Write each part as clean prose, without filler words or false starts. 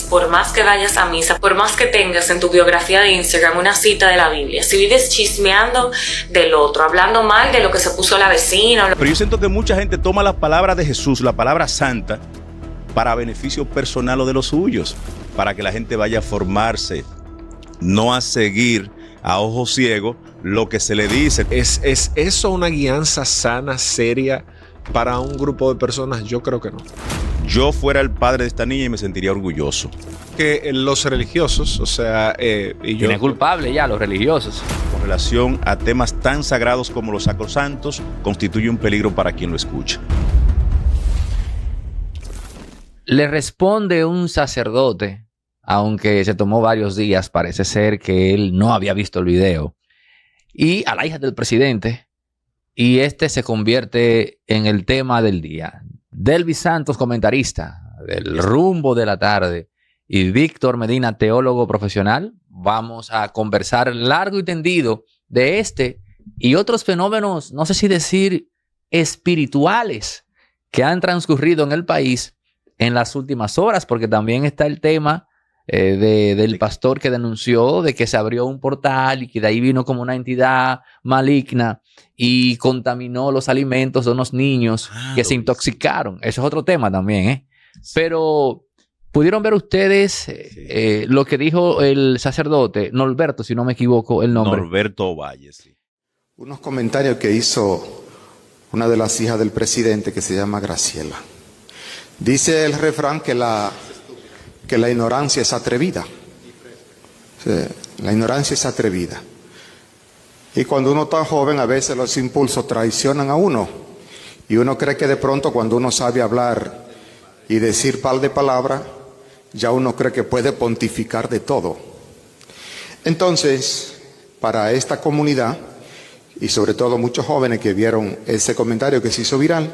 por más que vayas a misa, por más que tengas en tu biografía de Instagram una cita de la Biblia, si vives chismeando del otro, hablando mal de lo que se puso la vecina. Pero yo siento que mucha gente toma las palabras de Jesús, la palabra santa, para beneficio personal o de los suyos, para que la gente vaya a formarse, no a seguir a ojo ciego lo que se le dice. ¿Es eso una guianza sana, seria para un grupo de personas? Yo creo que no. Yo fuera el padre de esta niña y me sentiría orgulloso. Que los religiosos, o sea, tiene culpable ya los religiosos. Con relación a temas tan sagrados como los sacrosantos, constituye un peligro para quien lo escucha. Le responde un sacerdote, aunque se tomó varios días, parece ser que él no había visto el video, y a la hija del presidente, y este se convierte en el tema del día. Delvis Santos, comentarista del Rumbo de la Tarde, y Víctor Medina, teólogo profesional, vamos a conversar largo y tendido de este y otros fenómenos, no sé si decir espirituales, que han transcurrido en el país en las últimas horas, porque también está el tema del pastor que denunció de que se abrió un portal y que de ahí vino como una entidad maligna y contaminó los alimentos de unos niños que se intoxicaron. Eso es otro tema también, ¿eh? Pero ¿pudieron ver ustedes lo que dijo el sacerdote, Norberto, si no me equivoco el nombre? Norberto Valle, sí. Unos comentarios que hizo una de las hijas del presidente que se llama Graciela. Dice el refrán que la ignorancia es atrevida. Sí, la ignorancia es atrevida. Y cuando uno está joven, a veces los impulsos traicionan a uno. Y uno cree que de pronto cuando uno sabe hablar y decir par de palabras, ya uno cree que puede pontificar de todo. Entonces, para esta comunidad, y sobre todo muchos jóvenes que vieron ese comentario que se hizo viral,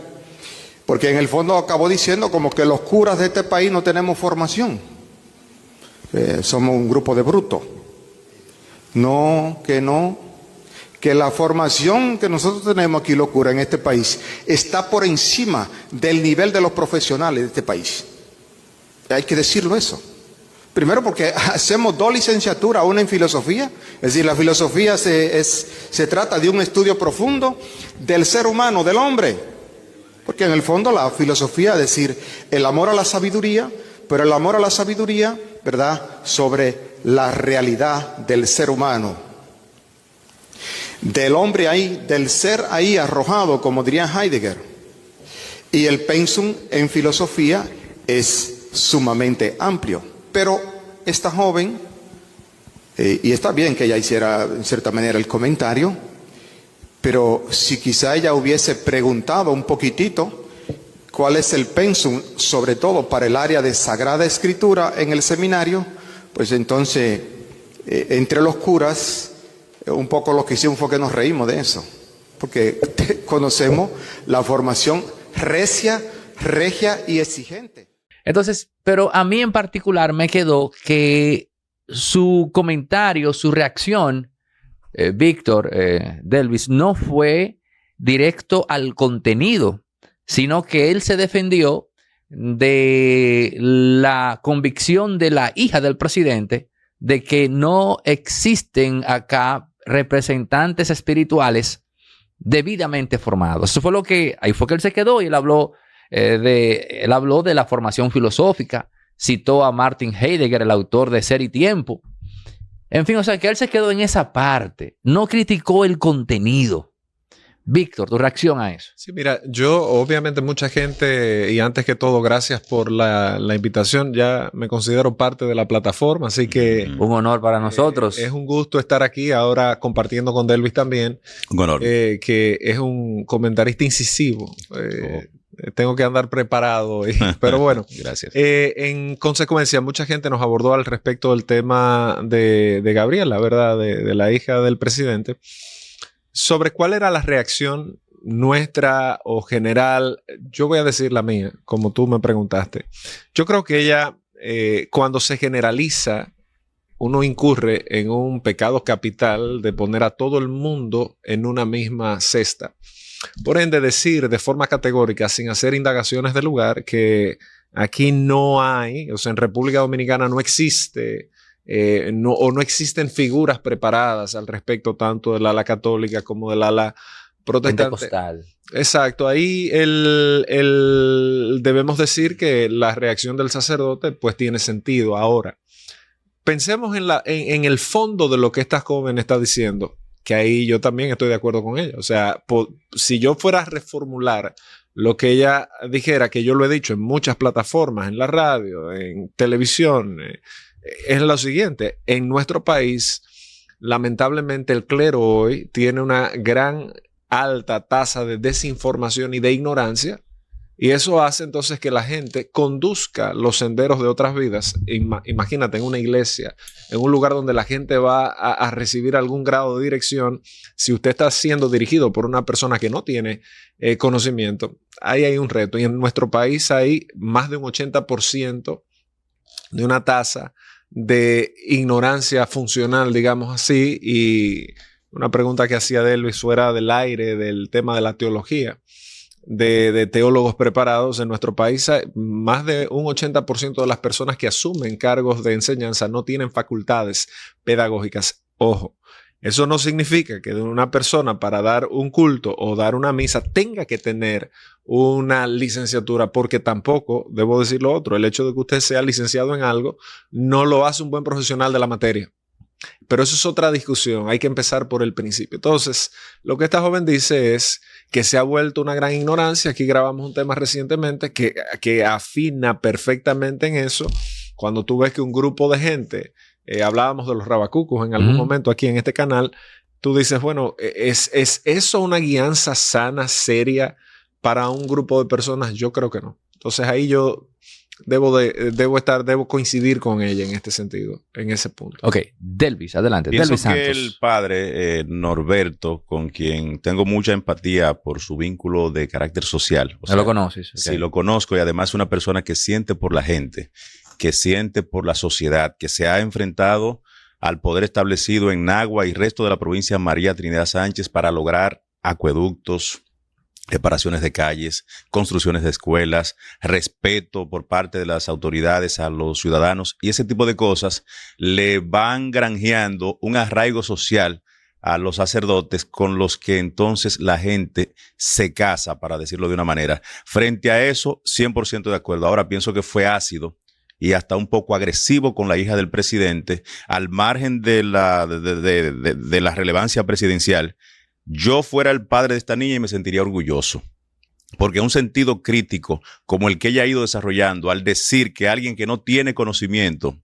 porque en el fondo acabó diciendo como que los curas de este país no tenemos formación. Somos un grupo de brutos. No, que la formación que nosotros tenemos aquí, los curas en este país, está por encima del nivel de los profesionales de este país. Hay que decirlo eso. Primero porque hacemos 2 licenciaturas, una en filosofía, es decir, la filosofía se trata de un estudio profundo del ser humano, del hombre. Porque en el fondo la filosofía es decir, el amor a la sabiduría, pero el amor a la sabiduría, ¿verdad?, sobre la realidad del ser humano. Del hombre ahí, del ser ahí arrojado, como diría Heidegger. Y el pensum en filosofía es sumamente amplio. Pero esta joven, y está bien que ella hiciera en cierta manera el comentario, pero si quizá ella hubiese preguntado un poquitito cuál es el pensum, sobre todo para el área de Sagrada Escritura en el seminario, pues entonces entre los curas un poco lo que hicimos fue que nos reímos de eso, porque conocemos la formación regia y exigente. Entonces, pero a mí en particular me quedó que su comentario, su reacción, Víctor, Delvis, no fue directo al contenido, sino que él se defendió de la convicción de la hija del presidente de que no existen acá representantes espirituales debidamente formados. Eso fue ahí fue que él se quedó y él habló de la formación filosófica, citó a Martin Heidegger, el autor de Ser y Tiempo. En fin, o sea, que él se quedó en esa parte, no criticó el contenido. Víctor, tu reacción a eso. Sí, mira, yo obviamente mucha gente, y antes que todo, gracias por la invitación, ya me considero parte de la plataforma, así que... Un honor para nosotros. Es un gusto estar aquí ahora compartiendo con Delvis también. Un honor. Que es un comentarista incisivo. Tengo que andar preparado, pero bueno. Gracias. En consecuencia, mucha gente nos abordó al respecto del tema de Gabriela, ¿verdad? De la hija del presidente. Sobre cuál era la reacción nuestra o general, yo voy a decir la mía, como tú me preguntaste. Yo creo que ella, cuando se generaliza, uno incurre en un pecado capital de poner a todo el mundo en una misma cesta. Por ende, decir de forma categórica, sin hacer indagaciones del lugar, que Aquí no hay, o sea, en República Dominicana no existe, no existen figuras preparadas al respecto tanto del ala católica como del ala protestante. Pentecostal. Exacto, ahí debemos decir que la reacción del sacerdote pues tiene sentido. Ahora, pensemos en el fondo de lo que esta joven está diciendo, que ahí yo también estoy de acuerdo con ella. O sea, si yo fuera a reformular lo que ella dijera, que yo lo he dicho en muchas plataformas, en la radio, en televisión, es lo siguiente: en nuestro país, lamentablemente el clero hoy tiene una gran alta tasa de desinformación y de ignorancia, y eso hace entonces que la gente conduzca los senderos de otras vidas. Imagínate, en una iglesia, en un lugar donde la gente va a recibir algún grado de dirección, si usted está siendo dirigido por una persona que no tiene conocimiento, ahí hay un reto. Y en nuestro país hay más de un 80% de una tasa de ignorancia funcional, digamos así. Y una pregunta que hacía Delvis fuera del aire del tema de la teología, de teólogos preparados. En nuestro país más de un 80% de las personas que asumen cargos de enseñanza no tienen facultades pedagógicas. Ojo, eso no significa que una persona para dar un culto o dar una misa tenga que tener una licenciatura, porque tampoco, debo decir lo otro, el hecho de que usted sea licenciado en algo no lo hace un buen profesional de la materia. Pero eso es otra discusión, hay que empezar por el principio. Entonces, lo que esta joven dice es que se ha vuelto una gran ignorancia. Aquí grabamos un tema recientemente que afina perfectamente en eso. Cuando tú ves que un grupo de gente, hablábamos de los rabacucos en algún momento aquí en este canal, tú dices, bueno, ¿es eso una guianza sana, seria para un grupo de personas? Yo creo que no. Entonces ahí yo debo coincidir con ella en este sentido, en ese punto. Ok, Delvis, adelante. Pienso Delvis Santos. que el padre Norberto, con quien tengo mucha empatía por su vínculo de carácter social. O sea, ¿No lo conoces? Okay. Sí, lo conozco, y además es una persona que siente por la gente, que siente por la sociedad, que se ha enfrentado al poder establecido en Nagua y resto de la provincia María Trinidad Sánchez para lograr acueductos, reparaciones de calles, construcciones de escuelas, respeto por parte de las autoridades a los ciudadanos, y ese tipo de cosas le van granjeando un arraigo social a los sacerdotes, con los que entonces la gente se casa, para decirlo de una manera. Frente a eso, 100% de acuerdo. Ahora pienso que fue ácido y hasta un poco agresivo con la hija del presidente, al margen de la relevancia presidencial. Yo fuera el padre de esta niña y me sentiría orgulloso, porque un sentido crítico como el que ella ha ido desarrollando al decir que alguien que no tiene conocimiento,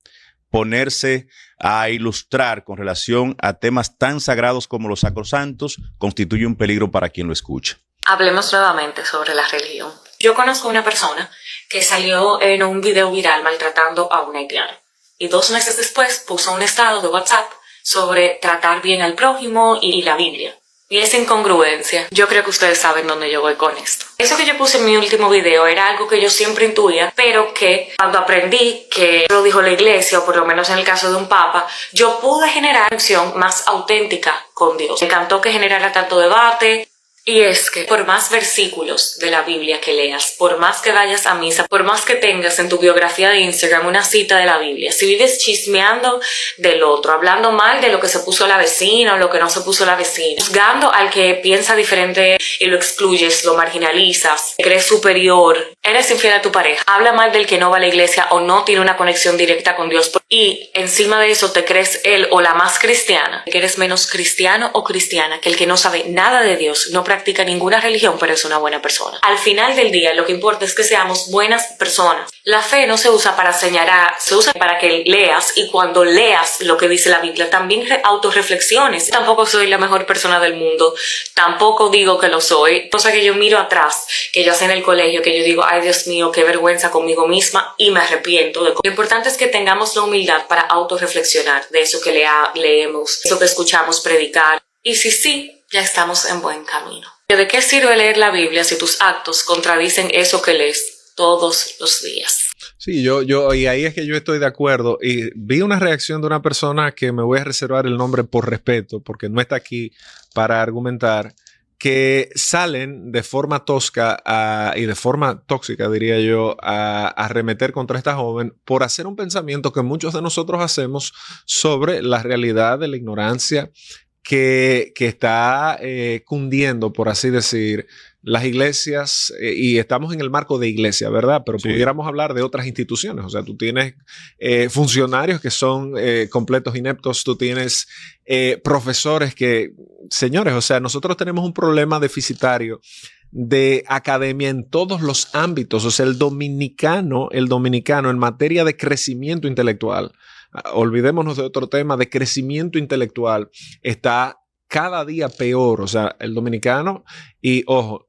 ponerse a ilustrar con relación a temas tan sagrados como los sacrosantos, constituye un peligro para quien lo escucha. Hablemos nuevamente sobre la religión. Yo conozco una persona que salió en un video viral maltratando a una haitiana, y 2 meses después puso un estado de WhatsApp sobre tratar bien al prójimo y la Biblia. Y esa incongruencia, yo creo que ustedes saben dónde yo voy con esto. Eso que yo puse en mi último video era algo que yo siempre intuía, pero que cuando aprendí que lo dijo la iglesia, o por lo menos en el caso de un papa, yo pude generar una conexión más auténtica con Dios. Me encantó que generara tanto debate. Y es que por más versículos de la Biblia que leas, por más que vayas a misa, por más que tengas en tu biografía de Instagram una cita de la Biblia, si vives chismeando del otro, hablando mal de lo que se puso la vecina o lo que no se puso la vecina, juzgando al que piensa diferente y lo excluyes, lo marginalizas, te crees superior, eres infiel a tu pareja, habla mal del que no va a la iglesia o no tiene una conexión directa con Dios, y encima de eso te crees él o la más cristiana, que eres menos cristiano o cristiana que el que no sabe nada de Dios, no practica ninguna religión, pero es una buena persona. Al final del día, lo que importa es que seamos buenas personas. La fe no se usa para señalar, se usa para que leas, y cuando leas lo que dice la Biblia, también autorreflexiones. Tampoco soy la mejor persona del mundo, tampoco digo que lo soy. Cosa que yo miro atrás, que yo hacía en el colegio, que yo digo, ay Dios mío, qué vergüenza conmigo misma, y me arrepiento. Lo importante es que tengamos la humildad para autorreflexionar de eso que leemos, eso que escuchamos predicar. Y sí, ya estamos en buen camino. ¿De qué sirve leer la Biblia si tus actos contradicen eso que lees todos los días? Sí, y ahí es que yo estoy de acuerdo. Y vi una reacción de una persona que me voy a reservar el nombre por respeto, porque no está aquí para argumentar, que salen de forma tosca y de forma tóxica, diría yo, a arremeter contra esta joven por hacer un pensamiento que muchos de nosotros hacemos sobre la realidad de la ignorancia que está cundiendo, por así decir, las iglesias, y estamos en el marco de iglesia, ¿verdad? Pero Sí. pudiéramos hablar de otras instituciones. O sea, tú tienes funcionarios que son completos ineptos, tú tienes profesores que, señores, o sea, nosotros tenemos un problema deficitario de academia en todos los ámbitos. O sea, el dominicano en materia de crecimiento intelectual, olvidémonos de otro tema, de crecimiento intelectual, está cada día peor. O sea, el dominicano, y ojo,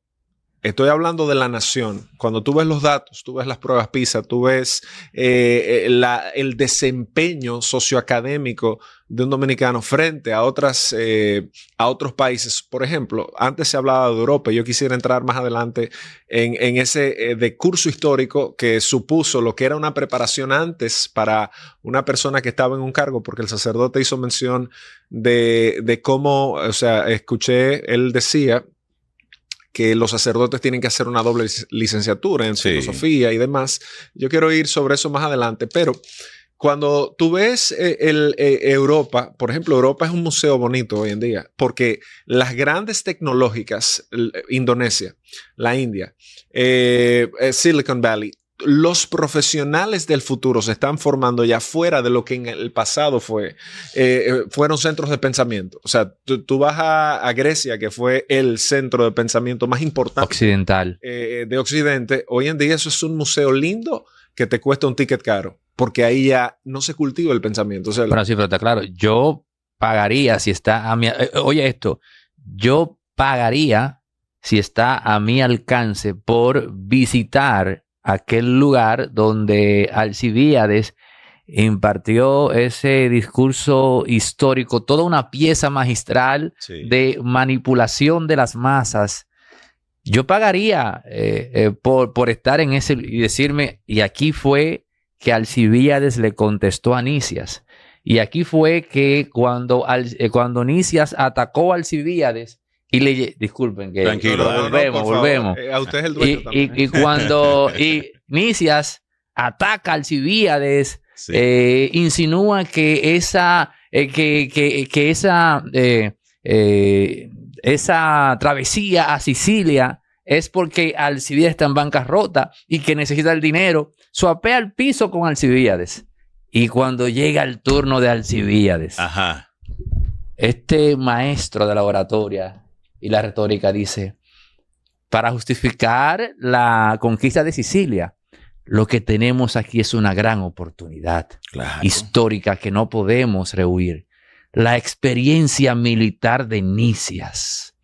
estoy hablando de la nación. Cuando tú ves los datos, tú ves las pruebas PISA, tú ves el desempeño socioacadémico de un dominicano frente a otros países. Por ejemplo, antes se hablaba de Europa. Yo quisiera entrar más adelante en ese de curso histórico que supuso lo que era una preparación antes para una persona que estaba en un cargo, porque el sacerdote hizo mención de cómo, o sea, escuché, él decía que los sacerdotes tienen que hacer una doble licenciatura en filosofía y demás. Yo quiero ir sobre eso más adelante, pero cuando tú ves Europa, por ejemplo, Europa es un museo bonito hoy en día, porque las grandes tecnológicas, Indonesia, la India, Silicon Valley, los profesionales del futuro se están formando ya fuera de lo que en el pasado fueron centros de pensamiento. O sea, tú vas a Grecia, que fue el centro de pensamiento más importante Occidental. de Occidente. Hoy en día eso es un museo lindo que te cuesta un ticket caro, porque ahí ya no se cultiva el pensamiento. O sea, Pero sí, pero está claro, yo pagaría si está a mi... oye esto, yo pagaría si está a mi alcance por visitar aquel lugar donde Alcibíades impartió ese discurso histórico, toda una pieza magistral de manipulación de las masas. Yo pagaría por estar en ese y decirme, y aquí fue que Alcibíades le contestó a Nicias. Y aquí fue que cuando Nicias atacó a Alcibíades, y disculpen que Tranquilo, volvemos. A usted es el dueño también. Y cuando Nicias ataca a Alcibíades, insinúa que esa travesía a Sicilia es porque Alcibíades está en bancarrota y que necesita el dinero. Suapea el piso con Alcibíades. Y cuando llega el turno de Alcibíades, este maestro de la oratoria y la retórica dice, para justificar la conquista de Sicilia, lo que tenemos aquí es una gran oportunidad histórica que no podemos rehuir. La experiencia militar de Nicias,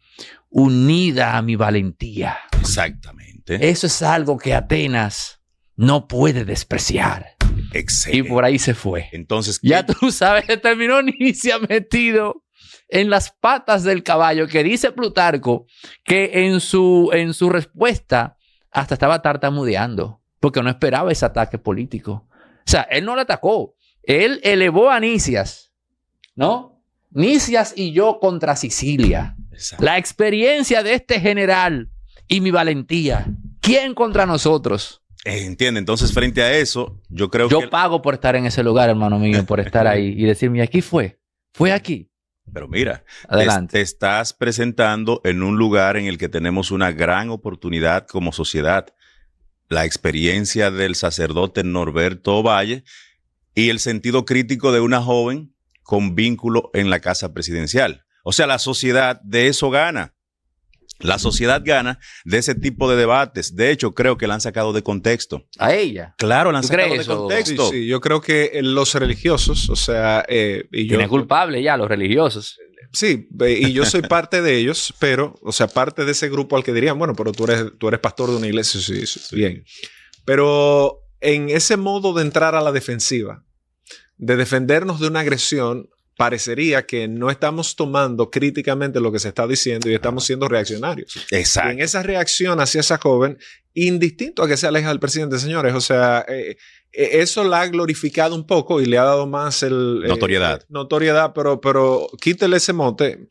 unida a mi valentía. Exactamente. Eso es algo que Atenas no puede despreciar. Excelente. Y por ahí se fue. Entonces, ya tú sabes que terminó Nicias metido en las patas del caballo, que dice Plutarco que en su respuesta hasta estaba tartamudeando porque no esperaba ese ataque político. O sea, él no lo atacó. Él elevó a Nicias, ¿no? Nicias y yo contra Sicilia. Exacto. La experiencia de este general y mi valentía. ¿Quién contra nosotros? Entiende, entonces frente a eso, yo creo que... Yo pago por estar en ese lugar, hermano mío, por estar ahí y decirme, aquí fue aquí. Pero mira, adelante. Te estás presentando en un lugar en el que tenemos una gran oportunidad como sociedad. La experiencia del sacerdote Norberto Valle y el sentido crítico de una joven con vínculo en la casa presidencial. O sea, la sociedad de eso gana. La sociedad gana de ese tipo de debates. De hecho, creo que la han sacado de contexto. ¿A ella? Claro, la han sacado de eso? contexto. Sí, yo creo que los religiosos, o sea... Tiene culpable ya los religiosos. Sí, y yo soy parte de ellos, pero, o sea, parte de ese grupo al que dirían, bueno, pero tú eres pastor de una iglesia, sí, bien. Pero en ese modo de entrar a la defensiva, de defendernos de una agresión, parecería que no estamos tomando críticamente lo que se está diciendo y estamos siendo reaccionarios. Exacto. Y en esa reacción hacia esa joven, indistinto a que sea la hija del presidente, señores, o sea, eso la ha glorificado un poco y le ha dado más notoriedad. notoriedad, pero quítele ese mote.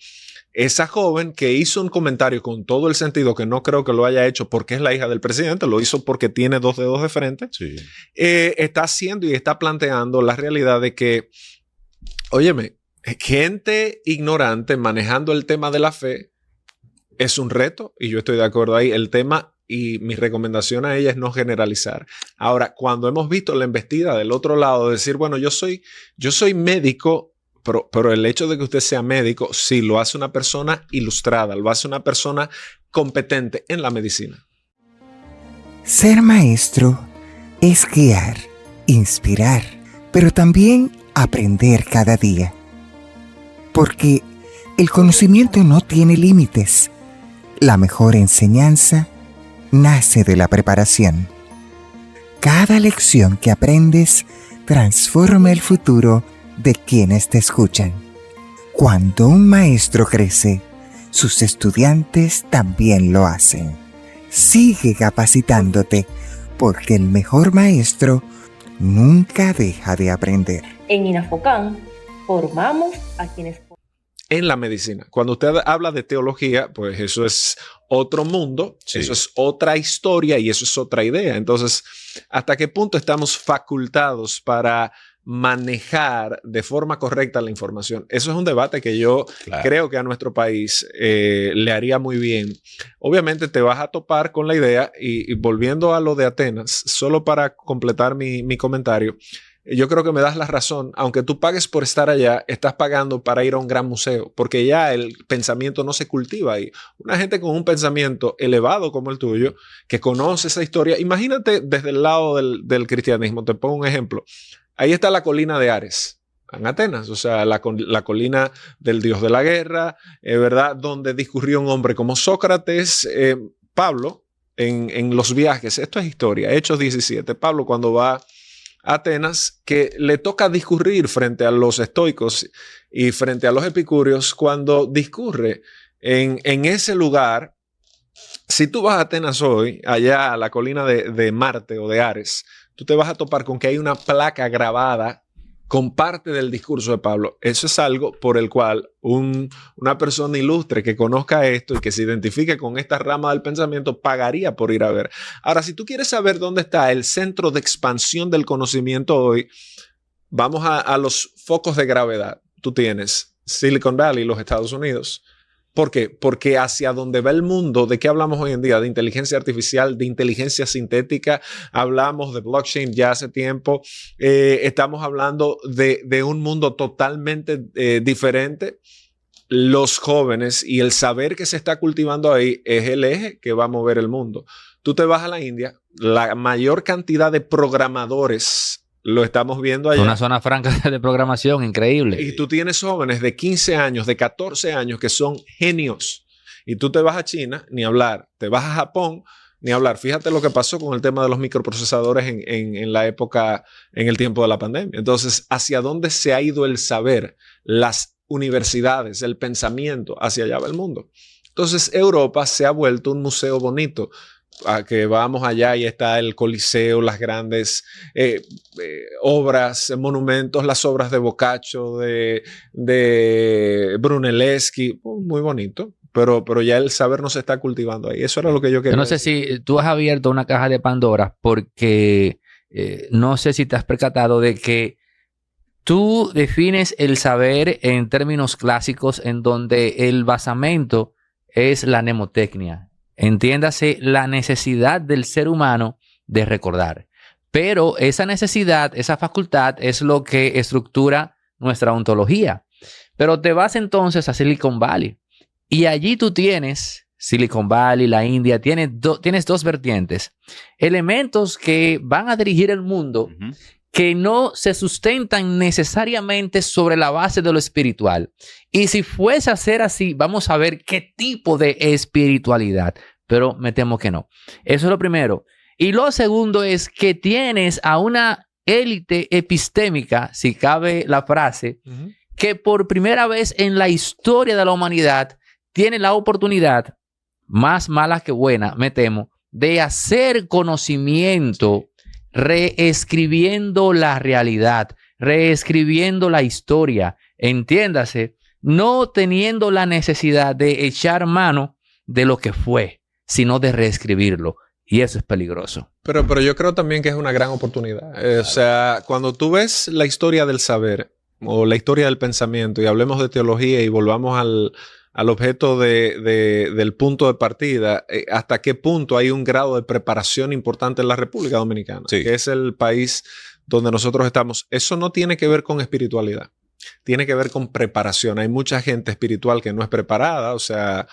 esa joven que hizo un comentario con todo el sentido, que no creo que lo haya hecho porque es la hija del presidente, lo hizo porque tiene 2 dedos de frente, Sí. está haciendo y está planteando la realidad de que, óyeme, gente ignorante manejando el tema de la fe es un reto, y yo estoy de acuerdo ahí. El tema y mi recomendación a ella es no generalizar. Ahora, cuando hemos visto la embestida del otro lado, decir, bueno, yo soy médico, pero el hecho de que usted sea médico, sí, lo hace una persona ilustrada, lo hace una persona competente en la medicina. Ser maestro es guiar, inspirar, pero también aprender cada día. Porque el conocimiento no tiene límites. La mejor enseñanza nace de la preparación. Cada lección que aprendes transforma el futuro de quienes te escuchan. Cuando un maestro crece, sus estudiantes también lo hacen. Sigue capacitándote, porque el mejor maestro nunca deja de aprender. En Inafocán formamos a quienes... En la medicina. Cuando usted habla de teología, pues eso es otro mundo, Sí. eso es otra historia y eso es otra idea. Entonces, ¿hasta qué punto estamos facultados para manejar de forma correcta la información? Eso es un debate que yo creo que a nuestro país le haría muy bien. Obviamente te vas a topar con la idea, y volviendo a lo de Atenas, solo para completar mi comentario, yo creo que me das la razón. Aunque tú pagues por estar allá, estás pagando para ir a un gran museo, porque ya el pensamiento no se cultiva ahí. Una gente con un pensamiento elevado como el tuyo, que conoce esa historia, imagínate desde el lado del cristianismo. Te pongo un ejemplo. Ahí está la colina de Ares, en Atenas, o sea, la colina del dios de la guerra, ¿verdad? Donde discurrió un hombre como Sócrates, Pablo, en los viajes. Esto es historia, Hechos 17. Pablo, cuando va Atenas, que le toca discurrir frente a los estoicos y frente a los epicúreos, cuando discurre en ese lugar. Si tú vas a Atenas hoy, allá a la colina de Marte o de Ares, tú te vas a topar con que hay una placa grabada con parte del discurso de Pablo. Eso es algo por el cual una persona ilustre que conozca esto y que se identifique con esta rama del pensamiento pagaría por ir a ver. Ahora, si tú quieres saber dónde está el centro de expansión del conocimiento hoy, vamos a los focos de gravedad. Tú tienes Silicon Valley, los Estados Unidos. ¿Por qué? Porque hacia donde va el mundo, ¿de qué hablamos hoy en día? De inteligencia artificial, de inteligencia sintética, hablamos de blockchain ya hace tiempo, estamos hablando de un mundo totalmente diferente. Los jóvenes y el saber que se está cultivando ahí es el eje que va a mover el mundo. Tú te vas a la India, la mayor cantidad de programadores lo estamos viendo allá. Una zona franca de programación increíble. Y tú tienes jóvenes de 15 años, de 14 años que son genios. Y tú te vas a China, ni hablar. Te vas a Japón, ni hablar. Fíjate lo que pasó con el tema de los microprocesadores en la época, en el tiempo de la pandemia. Entonces, ¿hacia dónde se ha ido el saber? Las universidades, el pensamiento, hacia allá va el mundo. Entonces, Europa se ha vuelto un museo bonito. A que vamos allá y está el Coliseo, las grandes obras, monumentos, las obras de Boccaccio, de Brunelleschi, muy bonito, pero ya el saber no se está cultivando ahí. Eso era lo que yo quería Yo no sé decir. si tú has abierto una caja de Pandora, porque no sé si te has percatado de que tú defines el saber en términos clásicos, en donde el basamento es la mnemotecnia. Entiéndase la necesidad del ser humano de recordar. Pero esa necesidad, esa facultad es lo que estructura nuestra ontología. Pero te vas entonces a Silicon Valley y allí tú tienes Silicon Valley, la India, tienes dos vertientes. Elementos que van a dirigir el mundo, que no se sustentan necesariamente sobre la base de lo espiritual. Y si fuese a ser así, vamos a ver qué tipo de espiritualidad. Pero me temo que no. Eso es lo primero. Y lo segundo es que tienes a una élite epistémica, si cabe la frase, que por primera vez en la historia de la humanidad tiene la oportunidad, más mala que buena, me temo, de hacer conocimiento reescribiendo la realidad, reescribiendo la historia. Entiéndase, no teniendo la necesidad de echar mano de lo que fue, sino de reescribirlo. Y eso es peligroso. Pero yo creo también que es una gran oportunidad. O sea, cuando tú ves la historia del saber o la historia del pensamiento y hablemos de teología y volvamos al objeto del punto de partida, hasta qué punto hay un grado de preparación importante en la República Dominicana, Sí. que es el país donde nosotros estamos. Eso no tiene que ver con espiritualidad, tiene que ver con preparación. Hay mucha gente espiritual que no es preparada, o sea,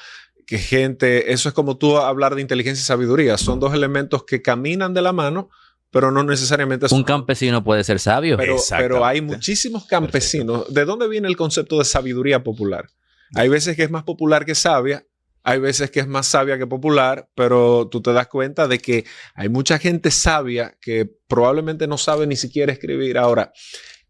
que gente, eso es como tú hablar de inteligencia y sabiduría, son dos elementos que caminan de la mano, pero no necesariamente son. Un campesino puede ser sabio. Pero hay muchísimos campesinos. ¿De dónde viene el concepto de sabiduría popular? Hay veces que es más popular que sabia, hay veces que es más sabia que popular, pero tú te das cuenta de que hay mucha gente sabia que probablemente no sabe ni siquiera escribir. Ahora,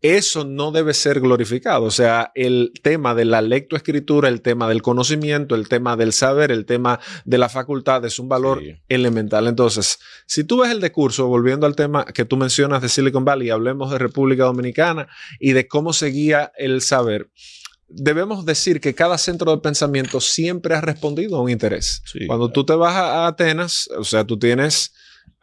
eso no debe ser glorificado. O sea, el tema de la lectoescritura, el tema del conocimiento, el tema del saber, el tema de la facultad es un valor elemental. Entonces, si tú ves el discurso, volviendo al tema que tú mencionas de Silicon Valley, hablemos de República Dominicana y de cómo se guía el saber, debemos decir que cada centro de pensamiento siempre ha respondido a un interés. Sí, Cuando tú te vas a Atenas, o sea, tú tienes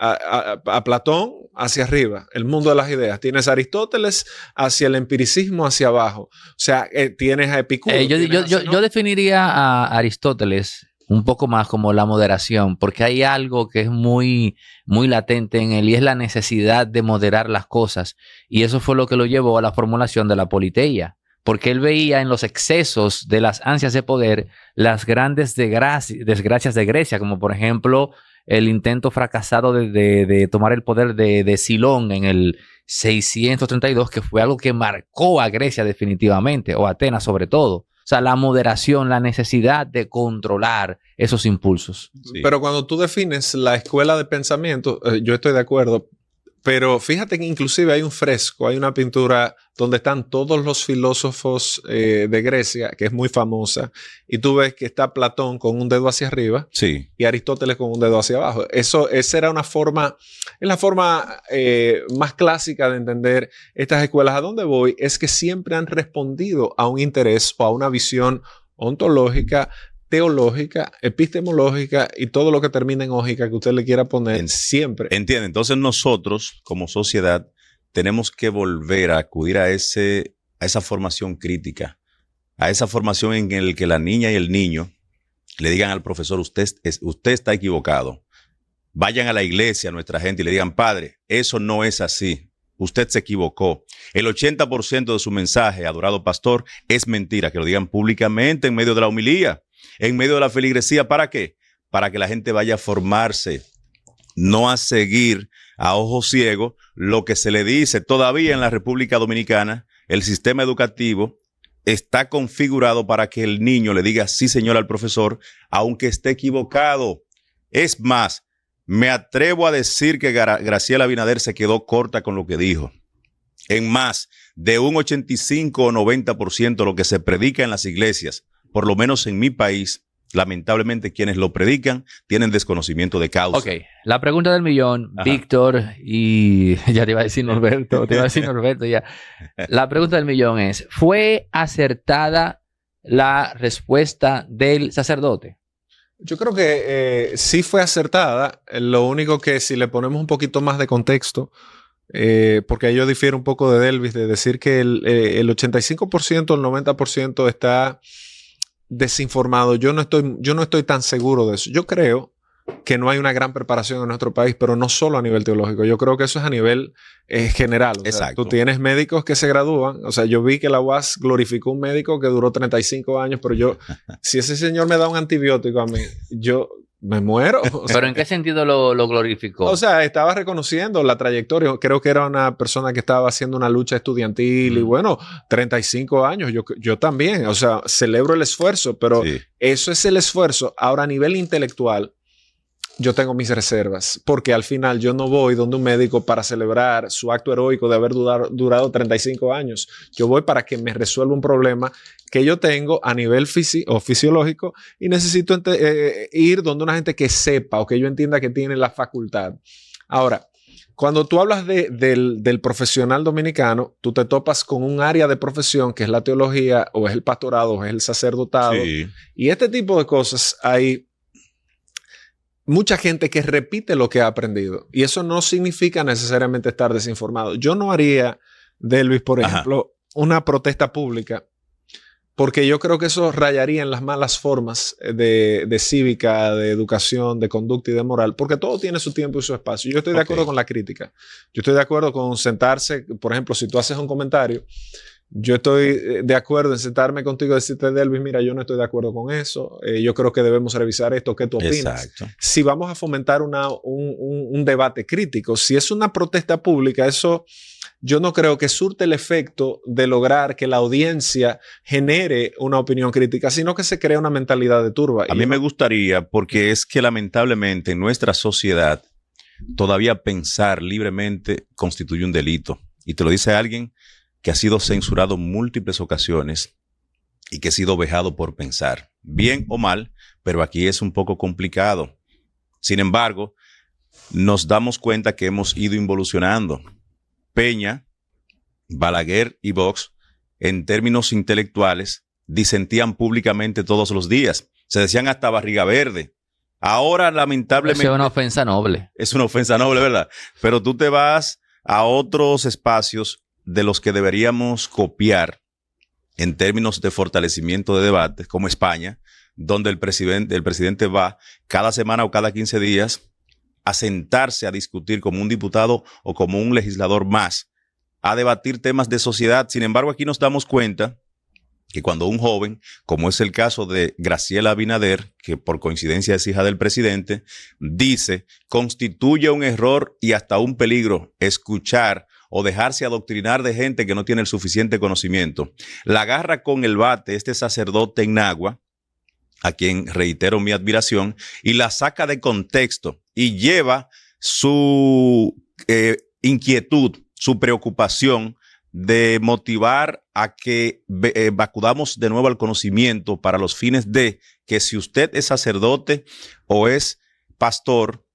a Platón hacia arriba, el mundo de las ideas. Tienes a Aristóteles hacia el empiricismo, hacia abajo. O sea, tienes a Epicuro. Yo definiría a Aristóteles un poco más como la moderación, porque hay algo que es muy, muy latente en él y es la necesidad de moderar las cosas. Y eso fue lo que lo llevó a la formulación de la politeia, porque él veía en los excesos de las ansias de poder las grandes desgracias de Grecia, como por ejemplo el intento fracasado de tomar el poder de Silón en el 632, que fue algo que marcó a Grecia definitivamente, o Atenas sobre todo. O sea, la moderación, la necesidad de controlar esos impulsos. Sí. Pero cuando tú defines la escuela de pensamiento, yo estoy de acuerdo. Pero fíjate que inclusive hay un fresco, hay una pintura donde están todos los filósofos de Grecia, que es muy famosa, y tú ves que está Platón con un dedo hacia arriba Sí. y Aristóteles con un dedo hacia abajo. Esa era una forma, es la forma más clásica de entender estas escuelas. ¿A dónde voy? Es que siempre han respondido a un interés o a una visión ontológica, teológica, epistemológica y todo lo que termina en ógica que usted le quiera poner siempre. Entiende. Entonces nosotros, como sociedad, tenemos que volver a acudir a esa formación crítica, a esa formación en la que la niña y el niño le digan al profesor, usted está equivocado. Vayan a la iglesia, a nuestra gente, y le digan, padre, eso no es así. Usted se equivocó. El 80% de su mensaje, adorado pastor, es mentira. Que lo digan públicamente en medio de la homilía, en medio de la feligresía. ¿Para qué? Para que la gente vaya a formarse, no a seguir a ojo ciego lo que se le dice. Todavía en la República Dominicana, el sistema educativo está configurado para que el niño le diga sí, señor, al profesor, aunque esté equivocado. Es más, me atrevo a decir que Graciela Abinader se quedó corta con lo que dijo. En más de un 85 o 90% de lo que se predica en las iglesias, por lo menos en mi país, lamentablemente quienes lo predican tienen desconocimiento de causa. Ok, la pregunta del millón, Ajá. Víctor, y ya te iba a decir Norberto, ya. La pregunta del millón es, ¿fue acertada la respuesta del sacerdote? Yo creo que sí fue acertada. Lo único que si le ponemos un poquito más de contexto, porque yo difiero un poco de Delvis, de decir que el 85%, el 90% está desinformado. Yo no estoy tan seguro de eso. Yo creo que no hay una gran preparación en nuestro país, pero no solo a nivel teológico. Yo creo que eso es a nivel general. O sea, Exacto. tú tienes médicos que se gradúan. O sea, yo vi que la UAS glorificó un médico que duró 35 años, pero si ese señor me da un antibiótico a mí, yo me muero. O sea, ¿Pero en qué sentido lo glorificó? o sea, estaba reconociendo la trayectoria. Creo que era una persona que estaba haciendo una lucha estudiantil y bueno, 35 años, yo también. O sea, celebro el esfuerzo, pero Sí. eso es el esfuerzo. Ahora, a nivel intelectual, yo tengo mis reservas, porque al final yo no voy donde un médico para celebrar su acto heroico de haber durado 35 años. Yo voy para que me resuelva un problema que yo tengo a nivel fisiológico y necesito ir donde una gente que sepa o que yo entienda que tiene la facultad. Ahora, Cuando tú hablas del profesional dominicano, tú te topas con un área de profesión que es la teología, o es el pastorado, o es el sacerdotado. Sí. Y este tipo de cosas hay mucha gente que repite lo que ha aprendido. Y eso no significa necesariamente estar desinformado. Yo no haría, Delvis, por ejemplo, una protesta pública, porque yo creo que eso rayaría en las malas formas de cívica, de educación, de conducta y de moral, porque todo tiene su tiempo y su espacio. Yo estoy de acuerdo con la crítica. Yo estoy de acuerdo con sentarse, por ejemplo, si tú haces un comentario, yo estoy de acuerdo en sentarme contigo y decirte, Delvis, mira, yo no estoy de acuerdo con eso. Yo creo que debemos revisar esto. ¿Qué tú opinas? Exacto. Si vamos a fomentar un debate crítico, si es una protesta pública, eso yo no creo que surte el efecto de lograr que la audiencia genere una opinión crítica, sino que se crea una mentalidad de turba. A mí me gustaría, porque es que lamentablemente en nuestra sociedad todavía pensar libremente constituye un delito. Y te lo dice alguien que ha sido censurado en múltiples ocasiones y que ha sido vejado por pensar, bien o mal, pero aquí es un poco complicado. Sin embargo, nos damos cuenta que hemos ido involucionando. Peña, Balaguer y Vox, en términos intelectuales, disentían públicamente todos los días. Se decían hasta barriga verde. Ahora, lamentablemente... Es una ofensa noble. Es una ofensa noble, ¿verdad? Pero tú te vas a otros espacios de los que deberíamos copiar en términos de fortalecimiento de debates, como España, donde el presidente va cada semana o cada 15 días a sentarse a discutir como un diputado o como un legislador más, a debatir temas de sociedad. Sin embargo, aquí nos damos cuenta que cuando un joven, como es el caso de Graciela Abinader, que por coincidencia es hija del presidente, dice, constituye un error y hasta un peligro escuchar o dejarse adoctrinar de gente que no tiene el suficiente conocimiento. La agarra con el bate este sacerdote en Nagua, a quien reitero mi admiración, y la saca de contexto y lleva su inquietud, su preocupación de motivar a que acudamos de nuevo al conocimiento para los fines de que si usted es sacerdote o es pastor,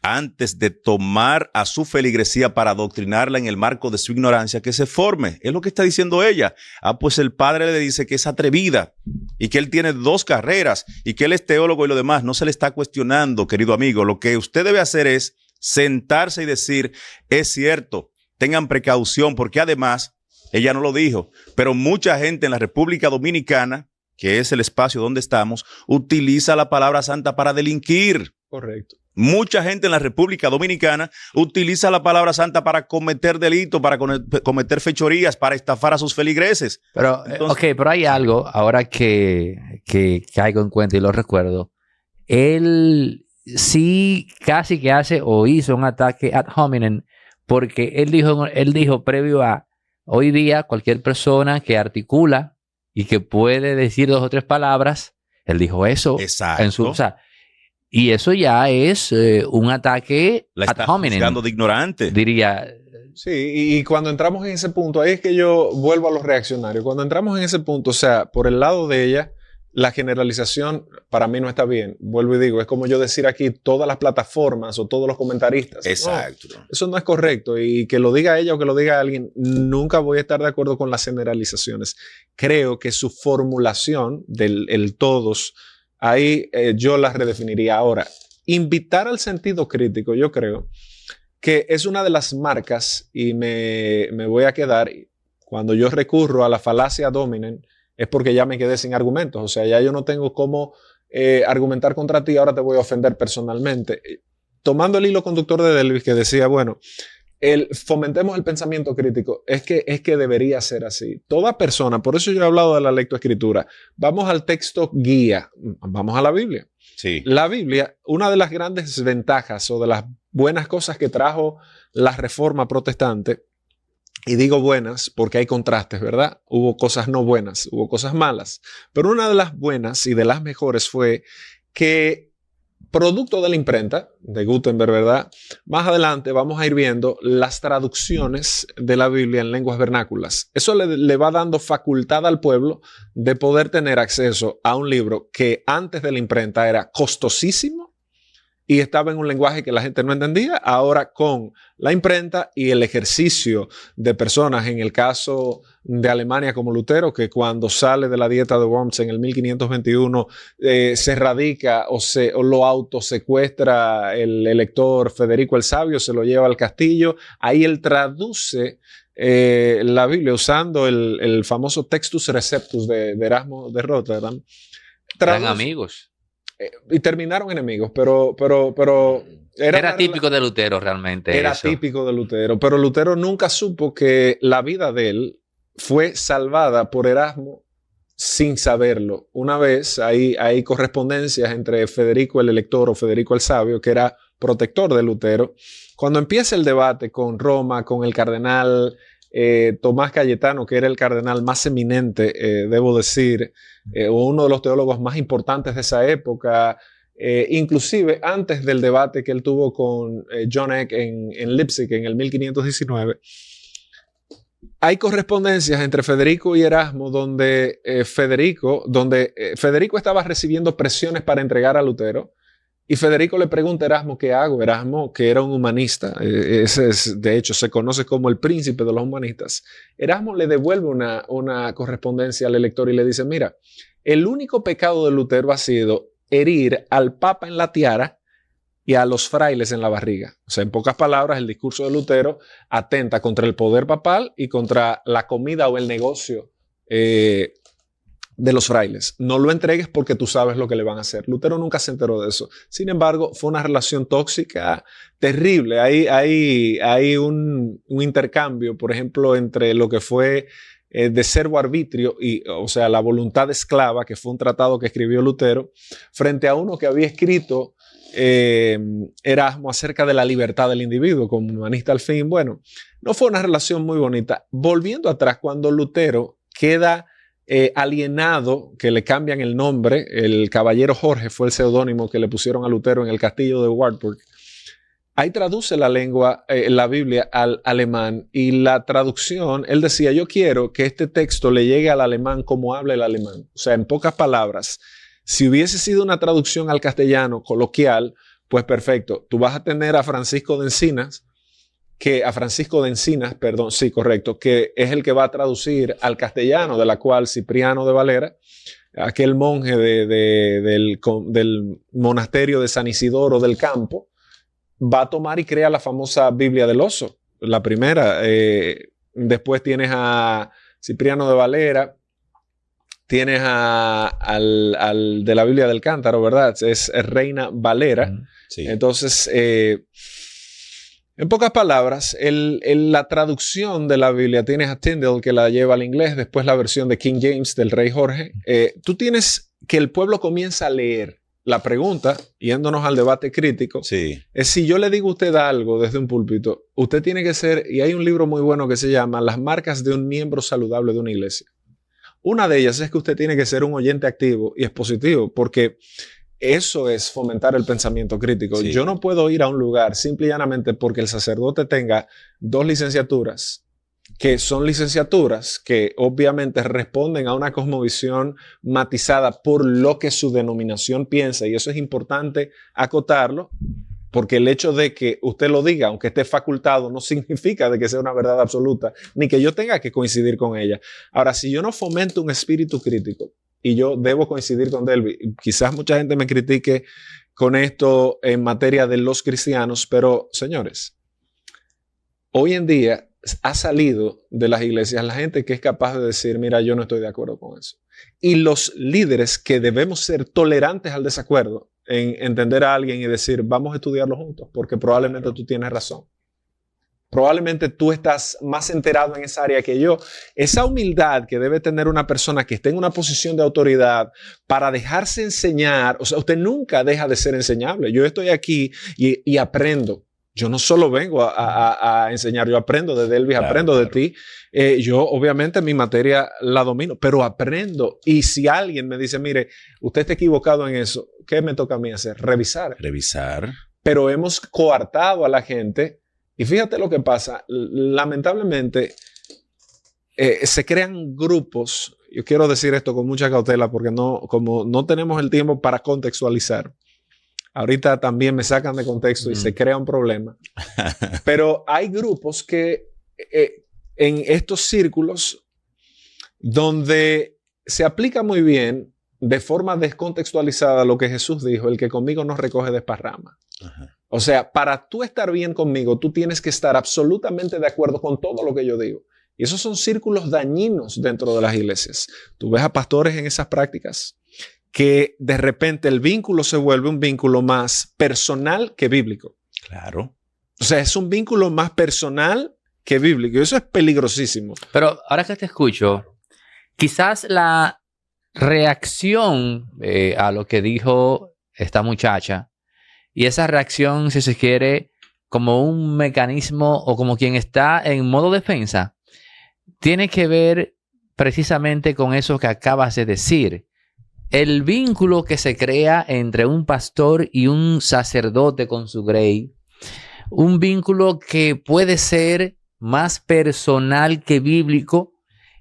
antes de tomar a su feligresía para adoctrinarla en el marco de su ignorancia, que se forme. Es lo que está diciendo ella. Pues el padre le dice que es atrevida y que él tiene 2 carreras y que él es teólogo y lo demás. No se le está cuestionando, querido amigo. Lo que usted debe hacer es sentarse y decir, es cierto, tengan precaución, porque además, ella no lo dijo, pero mucha gente en la República Dominicana, que es el espacio donde estamos, utiliza la palabra santa para delinquir. Correcto. Mucha gente en la República Dominicana utiliza la palabra santa para cometer delitos, para cometer fechorías, para estafar a sus feligreses. Pero, Entonces, pero hay algo, ahora que caigo en cuenta y lo recuerdo. Él sí casi que hace o hizo un ataque ad hominem, porque él dijo previo a, hoy día cualquier persona que articula y que puede decir 2 o 3 palabras, él dijo eso. exacto. En su... Y eso ya es un ataque la ad está hominem, juzgando de ignorante. diría. Sí, y cuando entramos en ese punto, ahí es que yo vuelvo a los reaccionarios. Cuando entramos en ese punto, o sea, por el lado de ella, la generalización para mí no está bien. Vuelvo y digo, es como yo decir aquí todas las plataformas o todos los comentaristas. Exacto. No, eso no es correcto. Y que lo diga ella o que lo diga alguien, nunca voy a estar de acuerdo con las generalizaciones. Creo que su formulación del el todos, ahí yo la redefiniría. Ahora, invitar al sentido crítico, yo creo que es una de las marcas, y me voy a quedar, cuando yo recurro a la falacia dominem, es porque ya me quedé sin argumentos. O sea, ya yo no tengo cómo argumentar contra ti, ahora te voy a ofender personalmente. Tomando el hilo conductor de Delvis, que decía, bueno, fomentemos el pensamiento crítico, es que debería ser así. Toda persona, por eso yo he hablado de la lectoescritura, vamos al texto guía, vamos a la Biblia. Sí. La Biblia, una de las grandes ventajas o de las buenas cosas que trajo la Reforma Protestante, y digo buenas porque hay contrastes, ¿verdad? Hubo cosas no buenas, hubo cosas malas, pero una de las buenas y de las mejores fue que, producto de la imprenta de Gutenberg, ¿verdad? Más adelante vamos a ir viendo las traducciones de la Biblia en lenguas vernáculas. Eso le va dando facultad al pueblo de poder tener acceso a un libro que antes de la imprenta era costosísimo y estaba en un lenguaje que la gente no entendía. Ahora con la imprenta y el ejercicio de personas, en el caso de Alemania como Lutero, que cuando sale de la dieta de Worms en el 1521 se radica o lo autosecuestra el elector Federico el Sabio, se lo lleva al castillo. Ahí él traduce la Biblia usando el famoso Textus Receptus de Erasmo de Rotterdam. Eran amigos. Y terminaron enemigos, pero era típico de Lutero realmente. Era eso. típico de Lutero, pero Lutero nunca supo que la vida de él fue salvada por Erasmo sin saberlo. Una vez hay correspondencias entre Federico el Elector o Federico el Sabio, que era protector de Lutero. Cuando empieza el debate con Roma, con el cardenal Tomás Cayetano, que era el cardenal más eminente, debo decir, uno de los teólogos más importantes de esa época, inclusive antes del debate que él tuvo con John Eck en Leipzig en el 1519, hay correspondencias entre Federico y Erasmo donde Federico estaba recibiendo presiones para entregar a Lutero. Y Federico le pregunta a Erasmo, ¿qué hago? Erasmo, que era un humanista, de hecho, se conoce como el príncipe de los humanistas. Erasmo le devuelve una correspondencia al elector y le dice, mira, el único pecado de Lutero ha sido herir al papa en la tiara y a los frailes en la barriga. O sea, en pocas palabras, el discurso de Lutero atenta contra el poder papal y contra la comida o el negocio de los frailes. No lo entregues porque tú sabes lo que le van a hacer. Lutero nunca se enteró de eso. Sin embargo, fue una relación tóxica terrible. Hay un intercambio, por ejemplo, entre lo que fue de servo arbitrio, o sea, la voluntad esclava, que fue un tratado que escribió Lutero, frente a uno que había escrito Erasmo acerca de la libertad del individuo, como humanista al fin. Bueno, no fue una relación muy bonita. Volviendo atrás, cuando Lutero queda alienado, que le cambian el nombre, el caballero Jorge fue el seudónimo que le pusieron a Lutero en el castillo de Wartburg. Ahí traduce la lengua, la Biblia al alemán, y la traducción, él decía, yo quiero que este texto le llegue al alemán como habla el alemán. O sea, en pocas palabras, si hubiese sido una traducción al castellano coloquial, pues perfecto. Tú vas a tener a Francisco de Encinas, que es el que va a traducir al castellano, de la cual Cipriano de Valera, aquel monje del monasterio de San Isidoro del Campo, va a tomar y crea la famosa Biblia del Oso, la primera. Después tienes a Cipriano de Valera, tienes al de la Biblia del Cántaro, ¿verdad? Es Reina Valera. Sí. Entonces, en pocas palabras, la traducción de la Biblia, tienes a Tyndale que la lleva al inglés, después la versión de King James del rey Jorge. Tú tienes que el pueblo comienza a leer. La pregunta, yéndonos al debate crítico, Sí. es si yo le digo a usted algo desde un púlpito, usted tiene que ser, y hay un libro muy bueno que se llama Las marcas de un miembro saludable de una iglesia. Una de ellas es que usted tiene que ser un oyente activo y expositivo, porque eso es fomentar el pensamiento crítico. Sí. Yo no puedo ir a un lugar simple y llanamente porque el sacerdote tenga 2 licenciaturas, que son licenciaturas que obviamente responden a una cosmovisión matizada por lo que su denominación piensa, y eso es importante acotarlo, porque el hecho de que usted lo diga, aunque esté facultado, no significa de que sea una verdad absoluta, ni que yo tenga que coincidir con ella. Ahora, si yo no fomento un espíritu crítico, y yo debo coincidir con Delby, quizás mucha gente me critique con esto en materia de los cristianos, pero señores, hoy en día ha salido de las iglesias la gente que es capaz de decir, mira, yo no estoy de acuerdo con eso. Y los líderes que debemos ser tolerantes al desacuerdo, en entender a alguien y decir, vamos a estudiarlo juntos, porque probablemente tú tienes razón. Probablemente tú estás más enterado en esa área que yo. Esa humildad que debe tener una persona que esté en una posición de autoridad para dejarse enseñar. O sea, usted nunca deja de ser enseñable. Yo estoy aquí y aprendo. Yo no solo vengo a enseñar, yo aprendo de Delvis, Claro, aprendo de claro. ti. Yo obviamente mi materia la domino, pero aprendo. Y si alguien me dice, mire, usted está equivocado en eso, ¿qué me toca a mí hacer? Revisar. Pero hemos coartado a la gente. Y fíjate lo que pasa. Lamentablemente, se crean grupos. Yo quiero decir esto con mucha cautela porque como no tenemos el tiempo para contextualizar. ahorita también me sacan de contexto y se crea un problema. Pero hay grupos que en estos círculos donde se aplica muy bien de forma descontextualizada lo que Jesús dijo, el que conmigo no recoge desparrama. Ajá. O sea, para tú estar bien conmigo, tú tienes que estar absolutamente de acuerdo con todo lo que yo digo. Y esos son círculos dañinos dentro de las iglesias. Tú ves a pastores en esas prácticas que de repente el vínculo se vuelve un vínculo más personal que bíblico. Claro. O sea, es un vínculo más personal que bíblico. Y eso es peligrosísimo. Pero ahora que te escucho, quizás la reacción a lo que dijo esta muchacha, y esa reacción, si se quiere, como un mecanismo o como quien está en modo defensa, tiene que ver precisamente con eso que acabas de decir. El vínculo que se crea entre un pastor y un sacerdote con su grey, un vínculo que puede ser más personal que bíblico,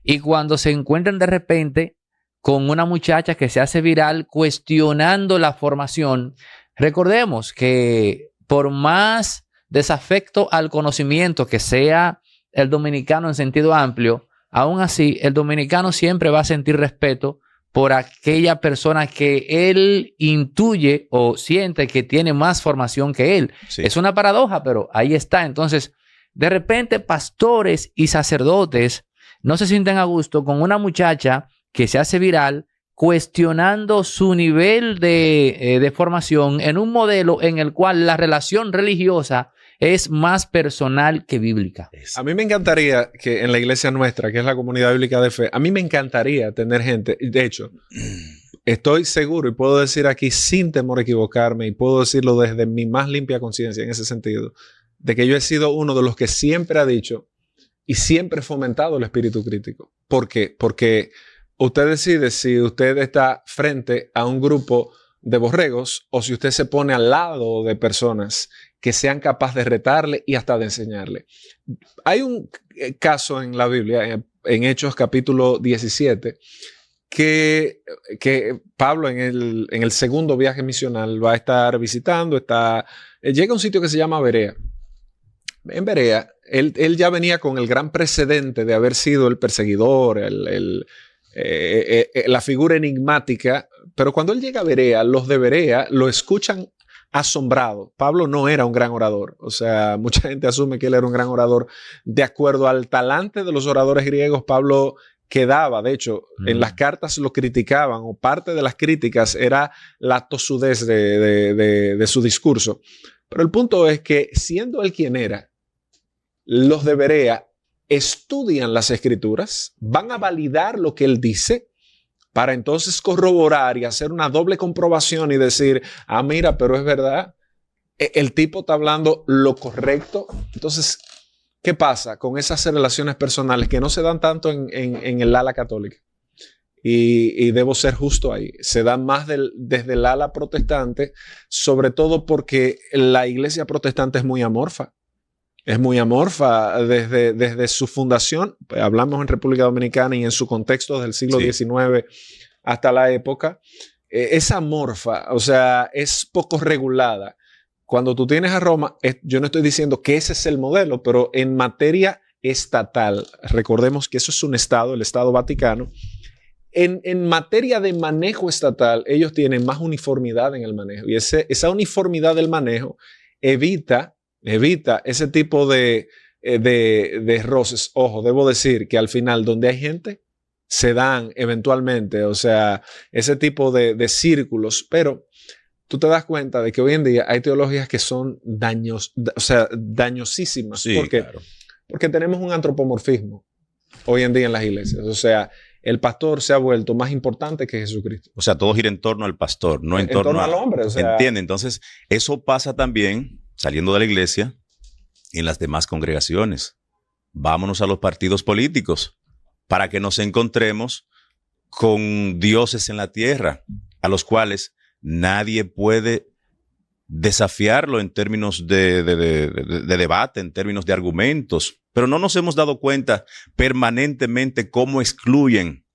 y cuando se encuentran de repente con una muchacha que se hace viral cuestionando la formación, recordemos que por más desafecto al conocimiento que sea el dominicano en sentido amplio, aún así el dominicano siempre va a sentir respeto por aquella persona que él intuye o siente que tiene más formación que él. Sí. Es una paradoja, pero ahí está. Entonces, de repente, pastores y sacerdotes no se sienten a gusto con una muchacha que se hace viral cuestionando su nivel de formación en un modelo en el cual la relación religiosa es más personal que bíblica. A mí me encantaría que en la iglesia nuestra, que es la comunidad bíblica de fe, a mí me encantaría tener gente, de hecho, estoy seguro y puedo decir aquí sin temor a equivocarme y puedo decirlo desde mi más limpia conciencia en ese sentido, de que yo he sido uno de los que siempre ha dicho y siempre he fomentado el espíritu crítico. ¿Por qué? Porque usted decide si usted está frente a un grupo de borregos o si usted se pone al lado de personas que sean capaces de retarle y hasta de enseñarle. Hay un caso en la Biblia, en Hechos capítulo 17, que Pablo en el segundo viaje misional va a estar visitando, llega a un sitio que se llama Berea. En Berea, él ya venía con el gran precedente de haber sido el perseguidor, la figura enigmática, pero cuando él llega a Berea, los de Berea lo escuchan asombrado. Pablo no era un gran orador, o sea, mucha gente asume que él era un gran orador. De acuerdo al talante de los oradores griegos, Pablo quedaba, de hecho, en las cartas lo criticaban, o parte de las críticas era la tosudez de su discurso. Pero el punto es que, siendo él quien era, los de Berea estudian las escrituras, van a validar lo que él dice para entonces corroborar y hacer una doble comprobación y decir, mira, pero es verdad, el tipo está hablando lo correcto. Entonces, ¿qué pasa con esas relaciones personales que no se dan tanto en el ala católica? Y debo ser justo ahí. Se dan más desde el ala protestante, sobre todo porque la iglesia protestante es muy amorfa. Es muy amorfa desde su fundación. Hablamos en República Dominicana y en su contexto desde el siglo XIX hasta la época. Es amorfa, o sea, es poco regulada. Cuando tú tienes a Roma, yo no estoy diciendo que ese es el modelo, pero en materia estatal, recordemos que eso es un estado, el Estado Vaticano. En materia de manejo estatal, ellos tienen más uniformidad en el manejo. Y esa uniformidad del manejo evita ese tipo de roces. Ojo, debo decir que al final, donde hay gente, se dan eventualmente, o sea, ese tipo de círculos. Pero tú te das cuenta de que hoy en día hay teologías que son dañosísimas. Sí, ¿Por qué? claro. Porque tenemos un antropomorfismo hoy en día en las iglesias. O sea, el pastor se ha vuelto más importante que Jesucristo. O sea, todo gira en torno al pastor, no en torno al hombre. O sea, ¿entiende? Entonces, eso pasa también, saliendo de la iglesia, en las demás congregaciones. Vámonos a los partidos políticos para que nos encontremos con dioses en la tierra, a los cuales nadie puede desafiarlo en términos de debate, en términos de argumentos. Pero no nos hemos dado cuenta permanentemente cómo excluyen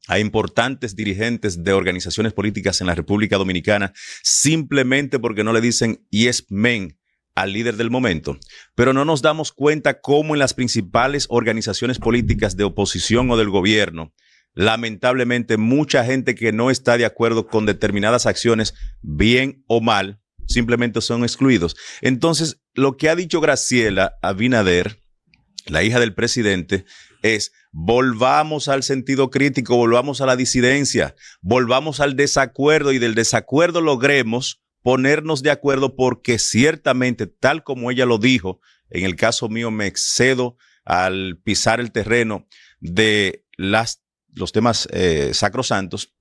a importantes dirigentes de organizaciones políticas en la República Dominicana simplemente porque no le dicen yes men al líder del momento, pero no nos damos cuenta cómo en las principales organizaciones políticas de oposición o del gobierno, lamentablemente mucha gente que no está de acuerdo con determinadas acciones, bien o mal, simplemente son excluidos. Entonces, lo que ha dicho Graciela Abinader, la hija del presidente, es: volvamos al sentido crítico, volvamos a la disidencia, volvamos al desacuerdo y del desacuerdo logremos ponernos de acuerdo, porque ciertamente, tal como ella lo dijo, en el caso mío me excedo al pisar el terreno de los temas sacrosantos.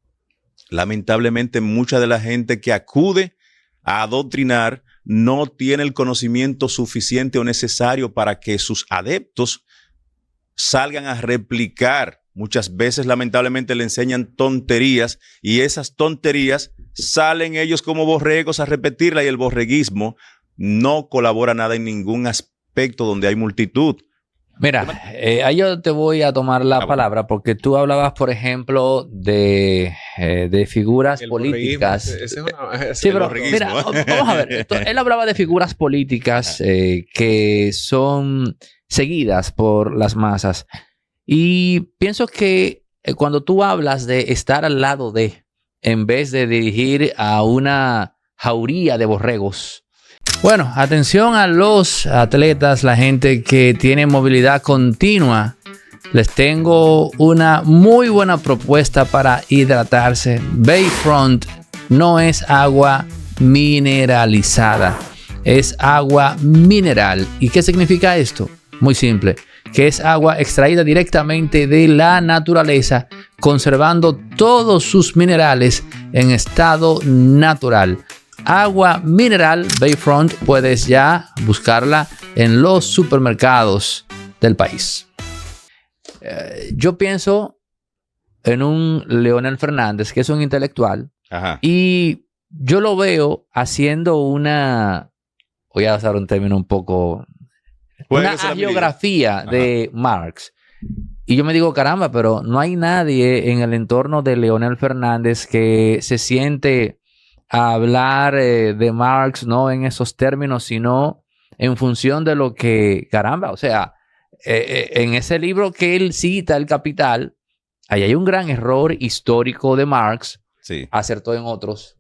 Lamentablemente mucha de la gente que acude a adoctrinar no tiene el conocimiento suficiente o necesario para que sus adeptos salgan a replicar. Muchas veces, lamentablemente, le enseñan tonterías y esas tonterías salen ellos como borregos a repetirla, y el borreguismo no colabora nada en ningún aspecto donde hay multitud. Mira, ahí yo te voy a tomar la palabra porque tú hablabas, por ejemplo, de figuras políticas. Sí, pero mira, vamos a ver. Él hablaba de figuras políticas que son seguidas por las masas. Y pienso que cuando tú hablas de estar al lado de, en vez de dirigir a una jauría de borregos. Bueno, atención a los atletas, la gente que tiene movilidad continua. Les tengo una muy buena propuesta para hidratarse. Bayfront no es agua mineralizada, es agua mineral. ¿Y qué significa esto? Muy simple, que es agua extraída directamente de la naturaleza, conservando todos sus minerales en estado natural. Agua mineral Bayfront, puedes ya buscarla en los supermercados del país. Yo pienso en un Leonel Fernández, que es un intelectual. Ajá. Y yo lo veo haciendo voy a usar un término un poco, una hagiografía de Marx. Y yo me digo, caramba, pero no hay nadie en el entorno de Leonel Fernández que se siente a hablar de Marx, no en esos términos, sino en función de lo que, caramba, o sea, en ese libro que él cita, El Capital, ahí hay un gran error histórico de Marx. Sí. Acertó en otros.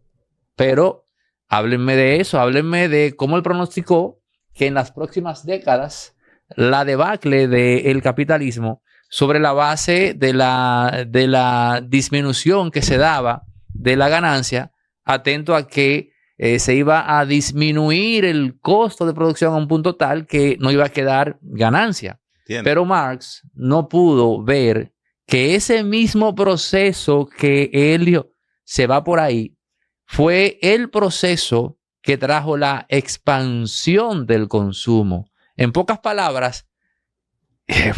Pero háblenme de eso, háblenme de cómo él pronosticó que en las próximas décadas la debacle del capitalismo, sobre la base de la disminución que se daba de la ganancia, atento a que se iba a disminuir el costo de producción a un punto tal que no iba a quedar ganancia. Entiendo. Pero Marx no pudo ver que ese mismo proceso que él se va por ahí fue el proceso que trajo la expansión del consumo. En pocas palabras,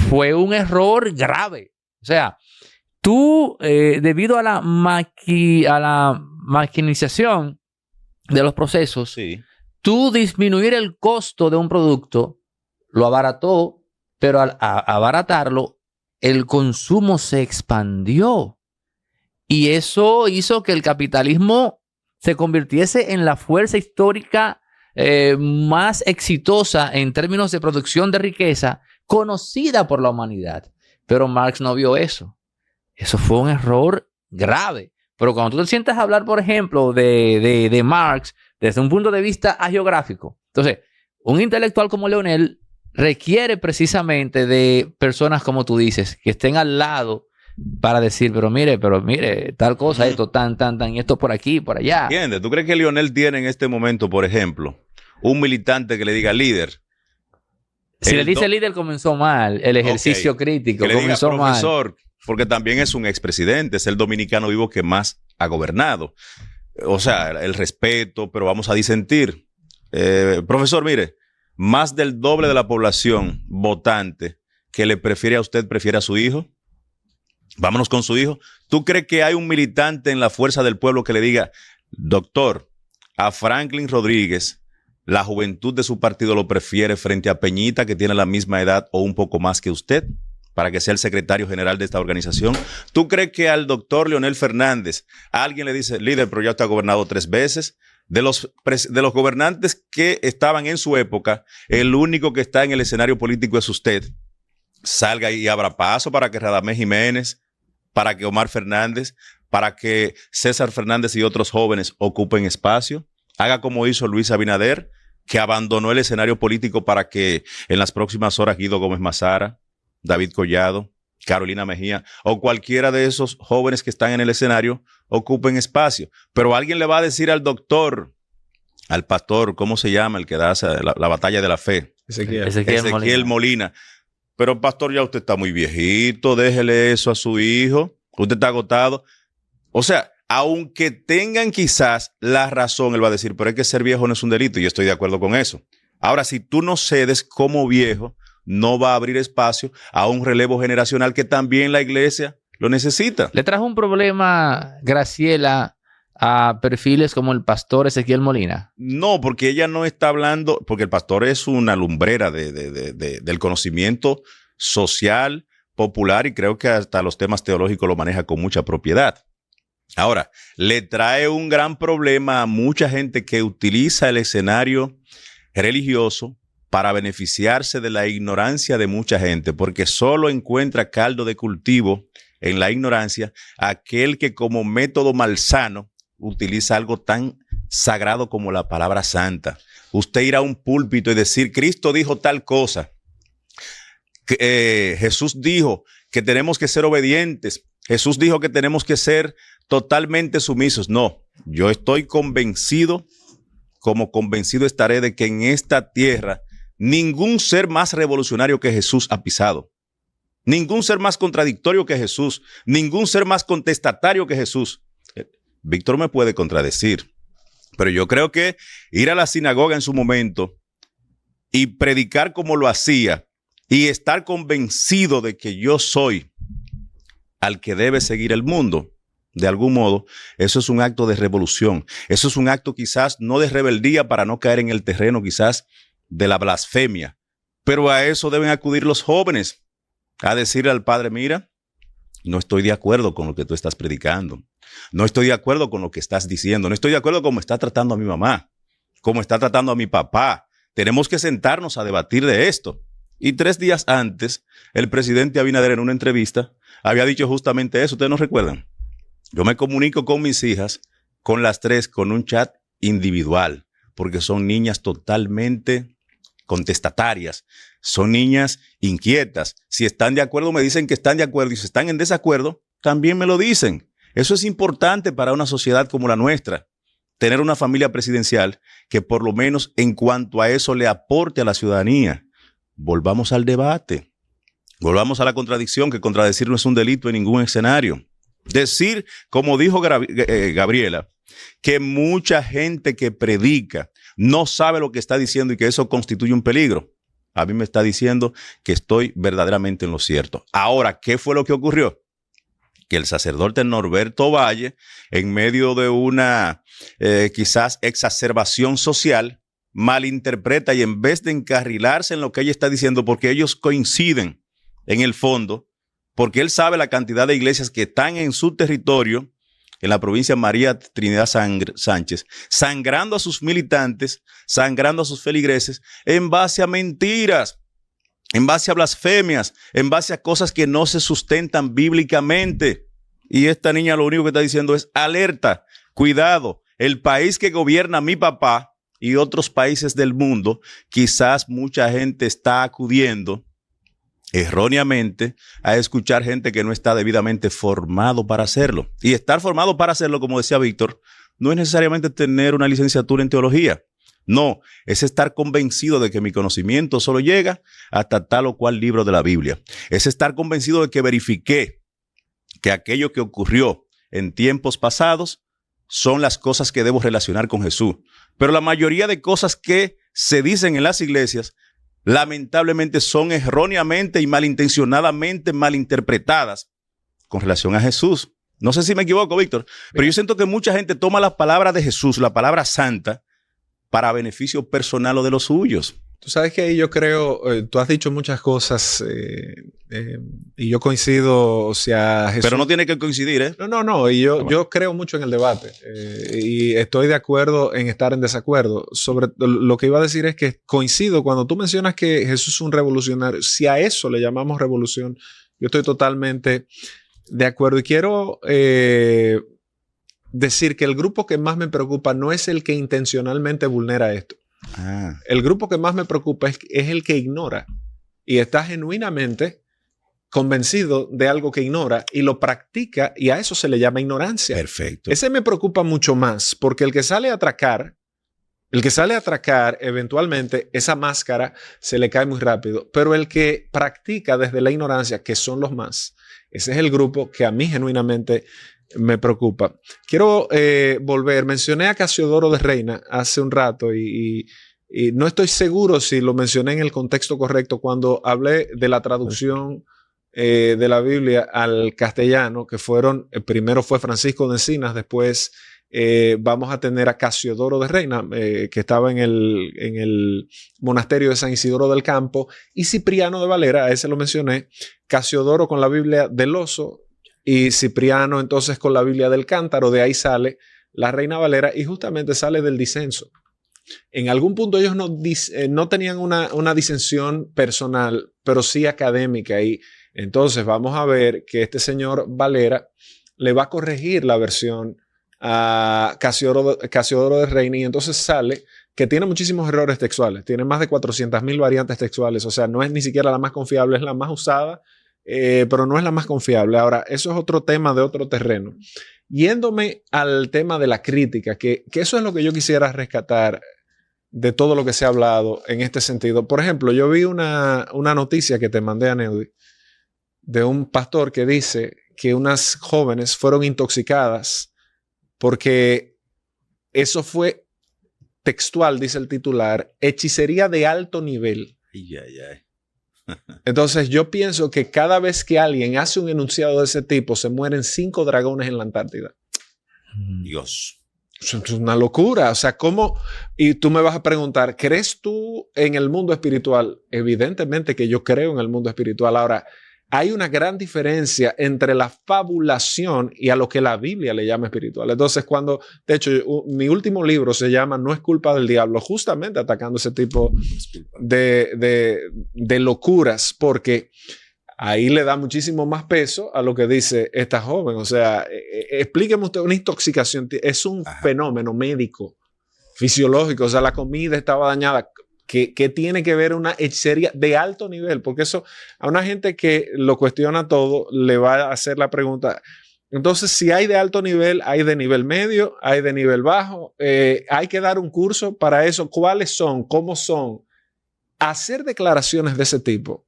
fue un error grave. O sea, tú, debido a la maquinización de los procesos, sí, tú disminuir el costo de un producto, lo abarató, pero al abaratarlo, el consumo se expandió. Y eso hizo que el capitalismo se convirtiese en la fuerza histórica más exitosa en términos de producción de riqueza conocida por la humanidad. Pero Marx no vio eso. Eso fue un error grave. Pero cuando tú te sientas a hablar, por ejemplo, de Marx desde un punto de vista hagiográfico, entonces, un intelectual como Leonel requiere precisamente de personas, como tú dices, que estén al lado para decir, pero mire, tal cosa, esto, tan, y esto por aquí, por allá. ¿Entiendes? ¿Tú crees que Leonel tiene en este momento, por ejemplo, un militante que le diga líder? Si le dice líder, comenzó mal. El ejercicio crítico que comenzó le diga profesor, mal. Porque también es un expresidente, es el dominicano vivo que más ha gobernado. O sea, el respeto, pero vamos a disentir. Profesor, mire, más del doble de la población votante que le prefiere a usted, prefiere a su hijo. Vámonos con su hijo. ¿Tú crees que hay un militante en la fuerza del pueblo que le diga, doctor, a Franklin Rodríguez, la juventud de su partido lo prefiere frente a Peñita, que tiene la misma edad o un poco más que usted? para que sea el secretario general de esta organización. ¿Tú crees que al doctor Leonel Fernández alguien le dice, líder, pero ya usted ha gobernado 3 veces? De los gobernantes que estaban en su época, el único que está en el escenario político es usted. Salga y abra paso para que Radamés Jiménez, para que Omar Fernández, para que César Fernández y otros jóvenes ocupen espacio. Haga como hizo Luis Abinader, que abandonó el escenario político para que en las próximas horas Guido Gómez Mazara, David Collado, Carolina Mejía o cualquiera de esos jóvenes que están en el escenario ocupen espacio. Pero alguien le va a decir al doctor, al pastor, ¿cómo se llama? El que da la batalla de la fe. Ezequiel Molina. Pero pastor, ya usted está muy viejito, déjele eso a su hijo, usted está agotado. O sea, aunque tengan quizás la razón, él va a decir, pero es que ser viejo no es un delito, y yo estoy de acuerdo con eso. Ahora, si tú no cedes como viejo, no va a abrir espacio a un relevo generacional que también la iglesia lo necesita. ¿Le trajo un problema, Graciela, a perfiles como el pastor Ezequiel Molina? No, porque ella no está hablando, porque el pastor es una lumbrera del conocimiento social, popular, y creo que hasta los temas teológicos lo maneja con mucha propiedad. Ahora, le trae un gran problema a mucha gente que utiliza el escenario religioso para beneficiarse de la ignorancia de mucha gente, porque solo encuentra caldo de cultivo en la ignorancia aquel que como método malsano utiliza algo tan sagrado como la palabra santa. Usted ir a un púlpito y decir, Cristo dijo tal cosa, Jesús dijo que tenemos que ser obedientes, Jesús dijo que tenemos que ser totalmente sumisos. No, yo estoy convencido, como convencido estaré de que en esta tierra ningún ser más revolucionario que Jesús ha pisado. Ningún ser más contradictorio que Jesús. Ningún ser más contestatario que Jesús. Víctor me puede contradecir, pero yo creo que ir a la sinagoga en su momento y predicar como lo hacía y estar convencido de que yo soy al que debe seguir el mundo, de algún modo, eso es un acto de revolución. Eso es un acto quizás no de rebeldía para no caer en el terreno quizás de la blasfemia, pero a eso deben acudir los jóvenes, a decirle al padre, mira, no estoy de acuerdo con lo que tú estás predicando, no estoy de acuerdo con lo que estás diciendo, no estoy de acuerdo con cómo está tratando a mi mamá, cómo está tratando a mi papá, tenemos que sentarnos a debatir de esto. Y 3 días antes, el presidente Abinader en una entrevista había dicho justamente eso, ¿ustedes no recuerdan? Yo me comunico con mis hijas, con las 3, con un chat individual, porque son niñas totalmente contestatarias, son niñas inquietas. Si están de acuerdo, me dicen que están de acuerdo, y si están en desacuerdo, también me lo dicen. Eso es importante para una sociedad como la nuestra, tener una familia presidencial que por lo menos en cuanto a eso le aporte a la ciudadanía. Volvamos al debate, volvamos a la contradicción, que contradecir no es un delito en ningún escenario. Decir, como dijo Gabriela, que mucha gente que predica no sabe lo que está diciendo y que eso constituye un peligro. A mí me está diciendo que estoy verdaderamente en lo cierto. Ahora, ¿qué fue lo que ocurrió? Que el sacerdote Norberto Valle, en medio de una quizás exacerbación social, malinterpreta y en vez de encarrilarse en lo que ella está diciendo, porque ellos coinciden en el fondo, porque él sabe la cantidad de iglesias que están en su territorio, en la provincia María Trinidad Sánchez, sangrando a sus militantes, sangrando a sus feligreses, en base a mentiras, en base a blasfemias, en base a cosas que no se sustentan bíblicamente. Y esta niña lo único que está diciendo es alerta, cuidado, el país que gobierna mi papá y otros países del mundo, quizás mucha gente está acudiendo erróneamente a escuchar gente que no está debidamente formado para hacerlo. Y estar formado para hacerlo, como decía Víctor, no es necesariamente tener una licenciatura en teología. No, es estar convencido de que mi conocimiento solo llega hasta tal o cual libro de la Biblia. Es estar convencido de que verifiqué que aquello que ocurrió en tiempos pasados son las cosas que debo relacionar con Jesús. Pero la mayoría de cosas que se dicen en las iglesias lamentablemente son erróneamente y malintencionadamente malinterpretadas con relación a Jesús. No sé si me equivoco, Víctor, pero yo siento que mucha gente toma la palabra de Jesús, la palabra santa, para beneficio personal o de los suyos. Tú sabes que ahí yo creo, tú has dicho muchas cosas y yo coincido, o sea, Jesús... Pero no tiene que coincidir, ¿eh? No, y yo creo mucho en el debate y estoy de acuerdo en estar en desacuerdo. Sobre lo que iba a decir es que coincido cuando tú mencionas que Jesús es un revolucionario. Si a eso le llamamos revolución, yo estoy totalmente de acuerdo y quiero decir que el grupo que más me preocupa no es el que intencionalmente vulnera esto. El grupo que más me preocupa es el que ignora y está genuinamente convencido de algo que ignora y lo practica, y a eso se le llama ignorancia. Perfecto. Ese me preocupa mucho más, porque el que sale a atracar, eventualmente esa máscara se le cae muy rápido, pero el que practica desde la ignorancia, que son los más, ese es el grupo que a mí genuinamente me preocupa. Quiero mencioné a Casiodoro de Reina hace un rato y no estoy seguro si lo mencioné en el contexto correcto cuando hablé de la traducción de la Biblia al castellano, que primero fue Francisco de Encinas, después vamos a tener a Casiodoro de Reina, que estaba en el monasterio de San Isidoro del Campo, y Cipriano de Valera, a ese lo mencioné, Casiodoro con la Biblia del Oso, y Cipriano entonces con la Biblia del Cántaro. De ahí sale la Reina Valera y justamente sale del disenso. En algún punto ellos no tenían una disensión personal, pero sí académica, y entonces vamos a ver que este señor Valera le va a corregir la versión a Casiodoro de Reina, y entonces sale que tiene muchísimos errores textuales, tiene más de 400.000 variantes textuales, o sea, no es ni siquiera la más confiable, es la más usada, pero no es la más confiable. Ahora, eso es otro tema de otro terreno. Yéndome al tema de la crítica, que eso es lo que yo quisiera rescatar de todo lo que se ha hablado en este sentido. Por ejemplo, yo vi una noticia que te mandé a Neudi de un pastor que dice que unas jóvenes fueron intoxicadas porque eso fue textual, dice el titular, hechicería de alto nivel. Ay, ay, ay. Entonces yo pienso que cada vez que alguien hace un enunciado de ese tipo, se mueren 5 dragones en la Antártida. Dios. Es una locura. O sea, ¿cómo? Y tú me vas a preguntar, ¿crees tú en el mundo espiritual? Evidentemente que yo creo en el mundo espiritual. Ahora, hay una gran diferencia entre la fabulación y a lo que la Biblia le llama espiritual. Entonces, de hecho, mi último libro se llama No es culpa del diablo, justamente atacando ese tipo de locuras, porque ahí le da muchísimo más peso a lo que dice esta joven. O sea, explíqueme usted, una intoxicación es un fenómeno médico, fisiológico. O sea, la comida estaba dañada. ¿Qué tiene que ver una hechicería de alto nivel? Porque eso a una gente que lo cuestiona todo le va a hacer la pregunta. Entonces, si hay de alto nivel, hay de nivel medio, hay de nivel bajo, hay que dar un curso para eso. ¿Cuáles son? ¿Cómo son? Hacer declaraciones de ese tipo.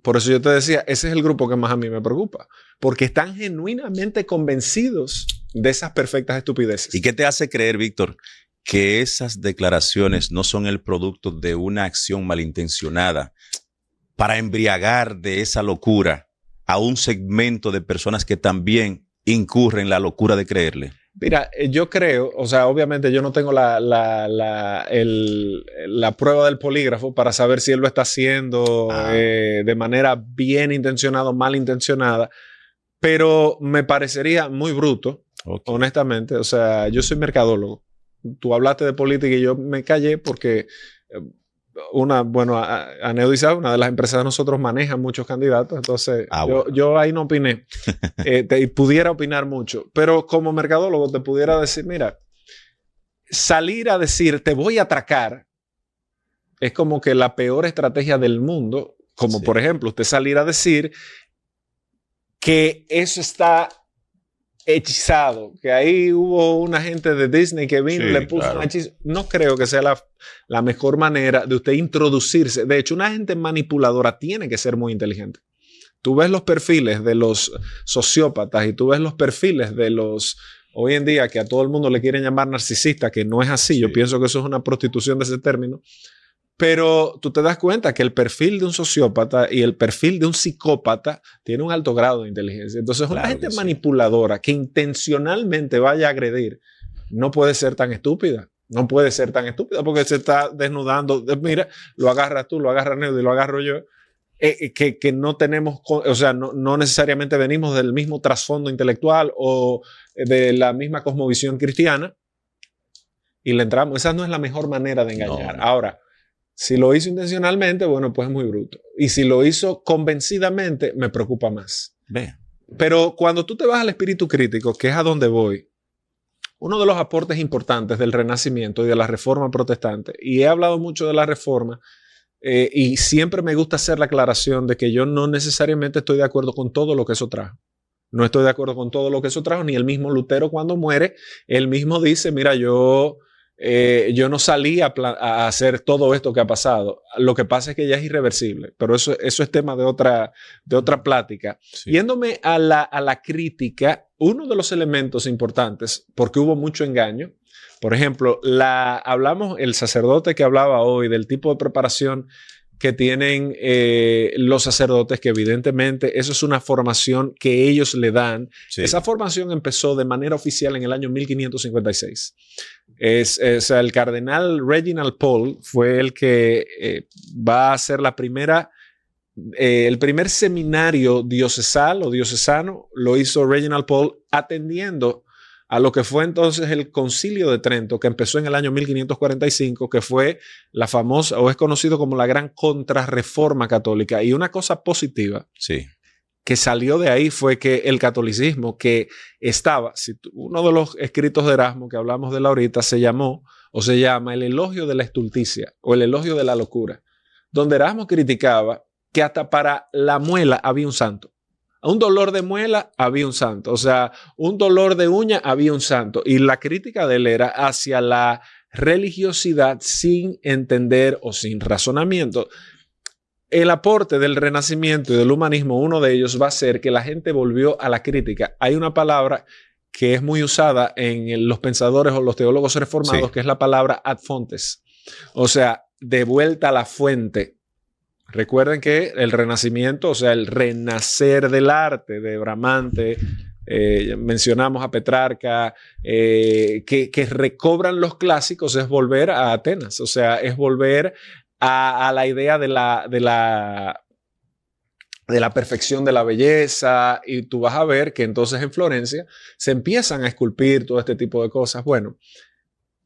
Por eso yo te decía, ese es el grupo que más a mí me preocupa, porque están genuinamente convencidos de esas perfectas estupideces. ¿Y qué te hace creer, Víctor, que esas declaraciones no son el producto de una acción malintencionada para embriagar de esa locura a un segmento de personas que también incurren en la locura de creerle? Mira, yo creo, o sea, obviamente yo no tengo la prueba del polígrafo para saber si él lo está haciendo de manera bien intencionada o mal intencionada, pero me parecería muy bruto, honestamente. O sea, yo soy mercadólogo. Tú hablaste de política y yo me callé porque a Neudi sabe, una de las empresas de nosotros maneja muchos candidatos, entonces yo ahí no opiné. Pudiera opinar mucho, pero como mercadólogo te pudiera decir, mira, salir a decir te voy a atracar es como que la peor estrategia del mundo, como por ejemplo usted salir a decir que eso está hechizado, que ahí hubo una gente de Disney que vino y le puso un hechizo. No creo que sea la mejor manera de usted introducirse. De hecho, una gente manipuladora tiene que ser muy inteligente. Tú ves los perfiles de los sociópatas y tú ves los perfiles de los, hoy en día, que a todo el mundo le quieren llamar narcisista, que no es así. Sí. Yo pienso que eso es una prostitución de ese término. Pero tú te das cuenta que el perfil de un sociópata y el perfil de un psicópata tiene un alto grado de inteligencia. Entonces, una gente manipuladora que intencionalmente vaya a agredir no puede ser tan estúpida. No puede ser tan estúpida porque se está desnudando. Mira, lo agarras tú, lo agarra Neudo y lo agarro yo. Que no tenemos, o sea, no necesariamente venimos del mismo trasfondo intelectual o de la misma cosmovisión cristiana y le entramos. Esa no es la mejor manera de engañar. No. Ahora, si lo hizo intencionalmente, bueno, pues es muy bruto. Y si lo hizo convencidamente, me preocupa más. Ve. Pero cuando tú te vas al espíritu crítico, que es a donde voy, uno de los aportes importantes del Renacimiento y de la Reforma Protestante, y he hablado mucho de la Reforma, y siempre me gusta hacer la aclaración de que yo no necesariamente estoy de acuerdo con todo lo que eso trajo. No estoy de acuerdo con todo lo que eso trajo, ni el mismo Lutero cuando muere, él mismo dice, mira, yo no salí a hacer todo esto que ha pasado. Lo que pasa es que ya es irreversible, pero eso es tema de otra plática. Sí. Yéndome a la crítica, uno de los elementos importantes, porque hubo mucho engaño, por ejemplo, hablamos, el sacerdote que hablaba hoy del tipo de preparación que tienen los sacerdotes, que evidentemente eso es una formación que ellos le dan. Sí. Esa formación empezó de manera oficial en el año 1556. O sea, el cardenal Reginald Pole fue el que va a hacer el primer seminario diocesal o diocesano, lo hizo Reginald Pole atendiendo a lo que fue entonces el Concilio de Trento, que empezó en el año 1545, que fue la famosa, o es conocido como la gran contrarreforma católica. Y una cosa positiva Sí. que salió de ahí fue que el catolicismo, que estaba, uno de los escritos de Erasmo que hablamos de él ahorita, se llama El elogio de la estulticia o el elogio de la locura, donde Erasmo criticaba que hasta para la muela había un santo. Un dolor de muela había un santo, o sea, un dolor de uña había un santo. Y la crítica de él era hacia la religiosidad sin entender o sin razonamiento. El aporte del Renacimiento y del humanismo, uno de ellos va a ser que la gente volvió a la crítica. Hay una palabra que es muy usada en los pensadores o los teólogos reformados, Sí. que es la palabra ad fontes, o sea, de vuelta a la fuente. Recuerden que el Renacimiento, o sea, el renacer del arte de Bramante, mencionamos a Petrarca, que recobran los clásicos, es volver a Atenas, o sea, es volver a la idea de la perfección de la belleza, y tú vas a ver que entonces en Florencia se empiezan a esculpir todo este tipo de cosas. Bueno,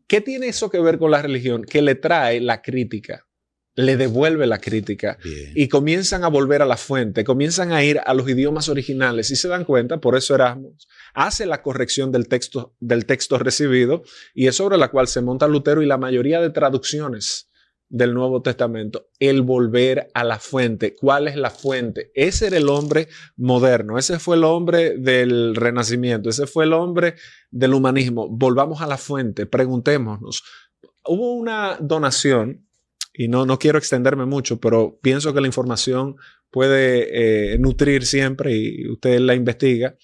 ¿qué tiene eso que ver con la religión? Que le trae la crítica. Le devuelve la crítica. Bien. Y comienzan a volver a la fuente, comienzan a ir a los idiomas originales y se dan cuenta, por eso Erasmo hace la corrección del texto recibido, y es sobre la cual se monta Lutero y la mayoría de traducciones del Nuevo Testamento, el volver a la fuente. ¿Cuál es la fuente? Ese era el hombre moderno, ese fue el hombre del Renacimiento, ese fue el hombre del humanismo. Volvamos a la fuente, preguntémonos. Hubo una donación, y no quiero extenderme mucho, pero pienso que la información puede nutrir siempre y usted la investiga.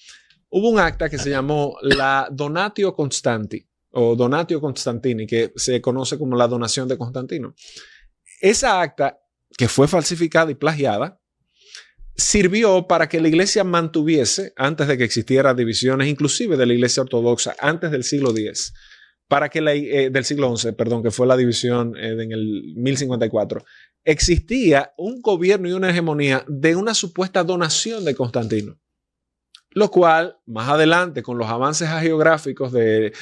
Hubo un acta que se llamó la Donatio Constanti o Donatio Constantini, que se conoce como la donación de Constantino. Esa acta, que fue falsificada y plagiada, sirvió para que la iglesia mantuviese, antes de que existieran divisiones, inclusive de la iglesia ortodoxa, antes del siglo X, para que del siglo XI, perdón, que fue la división en el 1054, existía un gobierno y una hegemonía de una supuesta donación de Constantino. Lo cual, más adelante, con los avances hagiográficos de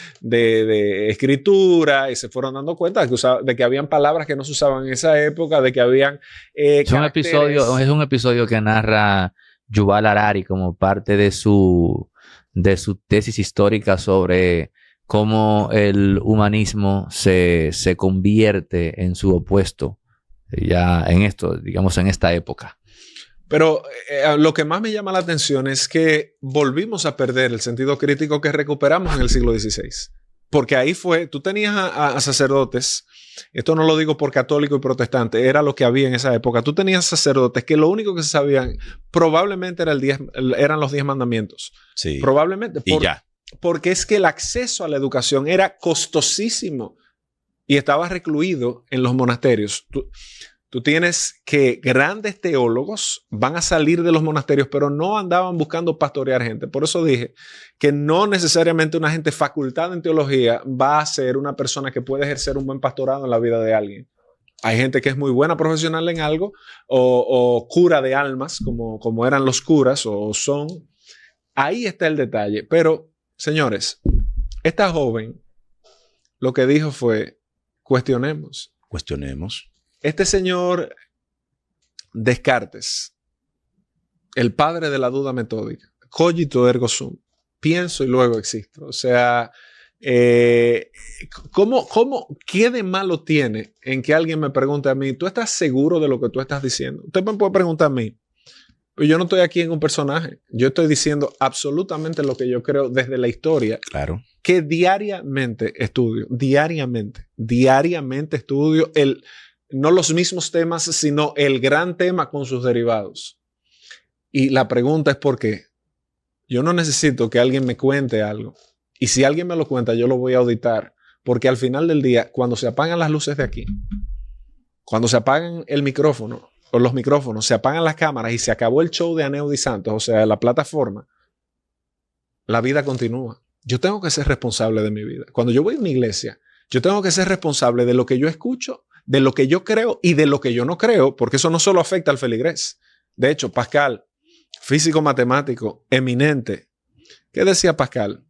escritura, y se fueron dando cuenta de que habían palabras que no se usaban en esa época, de que habían Es un episodio que narra Yuval Harari como parte de su tesis histórica sobre cómo el humanismo se convierte en su opuesto ya en esto, digamos, en esta época. Pero lo que más me llama la atención es que volvimos a perder el sentido crítico que recuperamos en el siglo XVI. Porque ahí tú tenías a sacerdotes, esto no lo digo por católico y protestante, era lo que había en esa época. Tú tenías sacerdotes que lo único que se sabían probablemente eran los 10 mandamientos. Sí. Probablemente. Y ya. Porque es que el acceso a la educación era costosísimo y estaba recluido en los monasterios. Tú Tú tienes que grandes teólogos van a salir de los monasterios, pero no andaban buscando pastorear gente. Por eso dije que no necesariamente una gente facultada en teología va a ser una persona que puede ejercer un buen pastorado en la vida de alguien. Hay gente que es muy buena profesional en algo o cura de almas, como eran los curas o son. Ahí está el detalle. Pero, señores, esta joven lo que dijo fue, cuestionemos. Cuestionemos. Este señor Descartes, el padre de la duda metódica, cogito ergo sum, pienso y luego existo. O sea, ¿qué de malo tiene en que alguien me pregunte a mí, ¿tú estás seguro de lo que tú estás diciendo? Usted me puede preguntar a mí, pero yo no estoy aquí en un personaje. Yo estoy diciendo absolutamente lo que yo creo desde la historia. Claro. Que diariamente estudio, diariamente estudio no los mismos temas, sino el gran tema con sus derivados. Y la pregunta es ¿por qué? Yo no necesito que alguien me cuente algo. Y si alguien me lo cuenta, yo lo voy a auditar. Porque al final del día, cuando se apagan las luces de aquí, cuando se apagan el micrófono o los micrófonos, se apagan las cámaras y se acabó el show de Aneudi Santos, o sea, la plataforma, la vida continúa. Yo tengo que ser responsable de mi vida. Cuando yo voy a una iglesia, yo tengo que ser responsable de lo que yo escucho, de lo que yo creo y de lo que yo no creo, porque eso no solo afecta al feligrés. De hecho, Pascal, físico matemático, eminente. ¿Qué decía Pascal?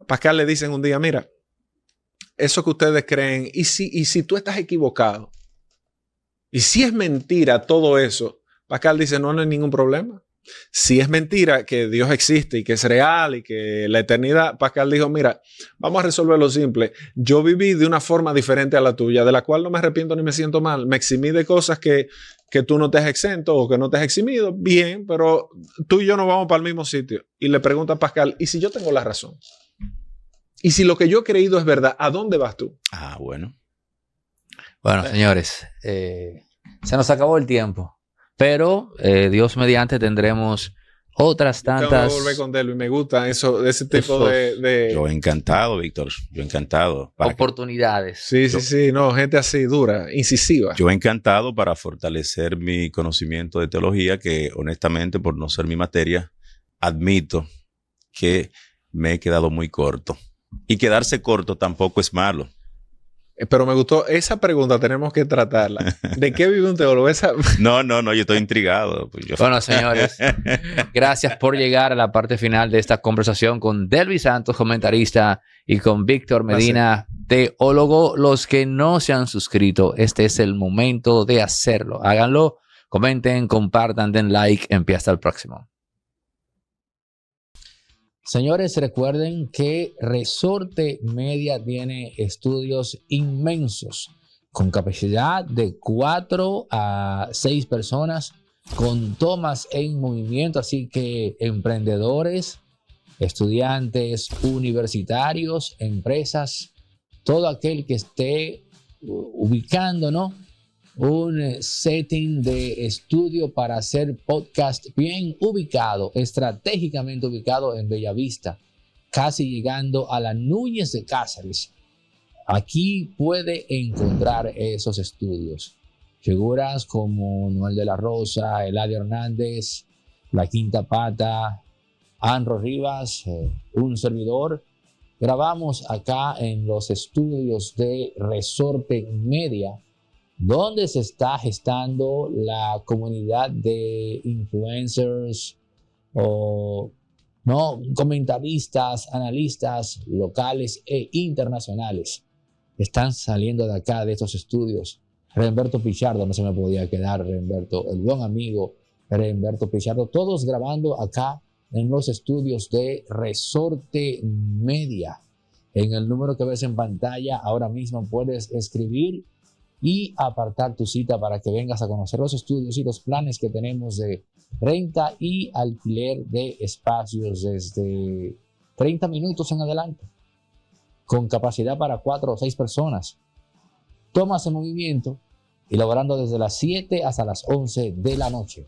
Pascal le dicen un día, mira, eso que ustedes creen, y si tú estás equivocado, y si es mentira todo eso, Pascal dice, no hay ningún problema. Si es mentira que Dios existe y que es real y que la eternidad, Pascal dijo, mira, vamos a resolver lo simple. Yo viví de una forma diferente a la tuya, de la cual no me arrepiento ni me siento mal. Me eximí de cosas que tú no te has exento o que no te has eximido. Bien, pero tú y yo no vamos para el mismo sitio. Y le pregunta a Pascal, ¿y si yo tengo la razón? Y si lo que yo he creído es verdad, ¿a dónde vas tú? Ah, bueno. Bueno, señores, se nos acabó el tiempo. Pero Dios mediante tendremos otras tantas. Tengo que volver con Delvi. Me gusta ese tipo de... Yo encantado, Víctor. Yo encantado. Oportunidades. Sí. No, gente así dura, incisiva. Yo encantado para fortalecer mi conocimiento de teología, que honestamente, por no ser mi materia, admito que me he quedado muy corto. Y quedarse corto tampoco es malo. Pero me gustó esa pregunta, tenemos que tratarla. ¿De qué vive un teólogo? No, yo estoy intrigado. Bueno, señores, gracias por llegar a la parte final de esta conversación con Delvi Santos, comentarista, y con Víctor Medina, teólogo. Los que no se han suscrito, este es el momento de hacerlo. Háganlo, comenten, compartan, den like. Empieza el próximo. Señores, recuerden que Resorte Media tiene estudios inmensos con capacidad de 4 a 6 personas, con tomas en movimiento, así que emprendedores, estudiantes, universitarios, empresas, todo aquel que esté ubicando, ¿no?, un setting de estudio para hacer podcast bien ubicado, estratégicamente ubicado en Bellavista, casi llegando a la Núñez de Cáceres. Aquí puede encontrar esos estudios. Figuras como Noel de la Rosa, Eladio Hernández, La Quinta Pata, Anro Rivas, un servidor. Grabamos acá en los estudios de Resorte Media, donde se está gestando la comunidad de influencers o comentaristas, analistas locales e internacionales. Están saliendo de acá, de estos estudios. Reinberto Pichardo, no se me podía quedar, Reinberto, el buen amigo Reinberto Pichardo, todos grabando acá en los estudios de Resorte Media. En el número que ves en pantalla, ahora mismo puedes escribir y apartar tu cita para que vengas a conocer los estudios y los planes que tenemos de renta y alquiler de espacios desde 30 minutos en adelante, con capacidad para 4 o 6 personas. Tomas en movimiento y laborando desde las 7 hasta las 11 de la noche.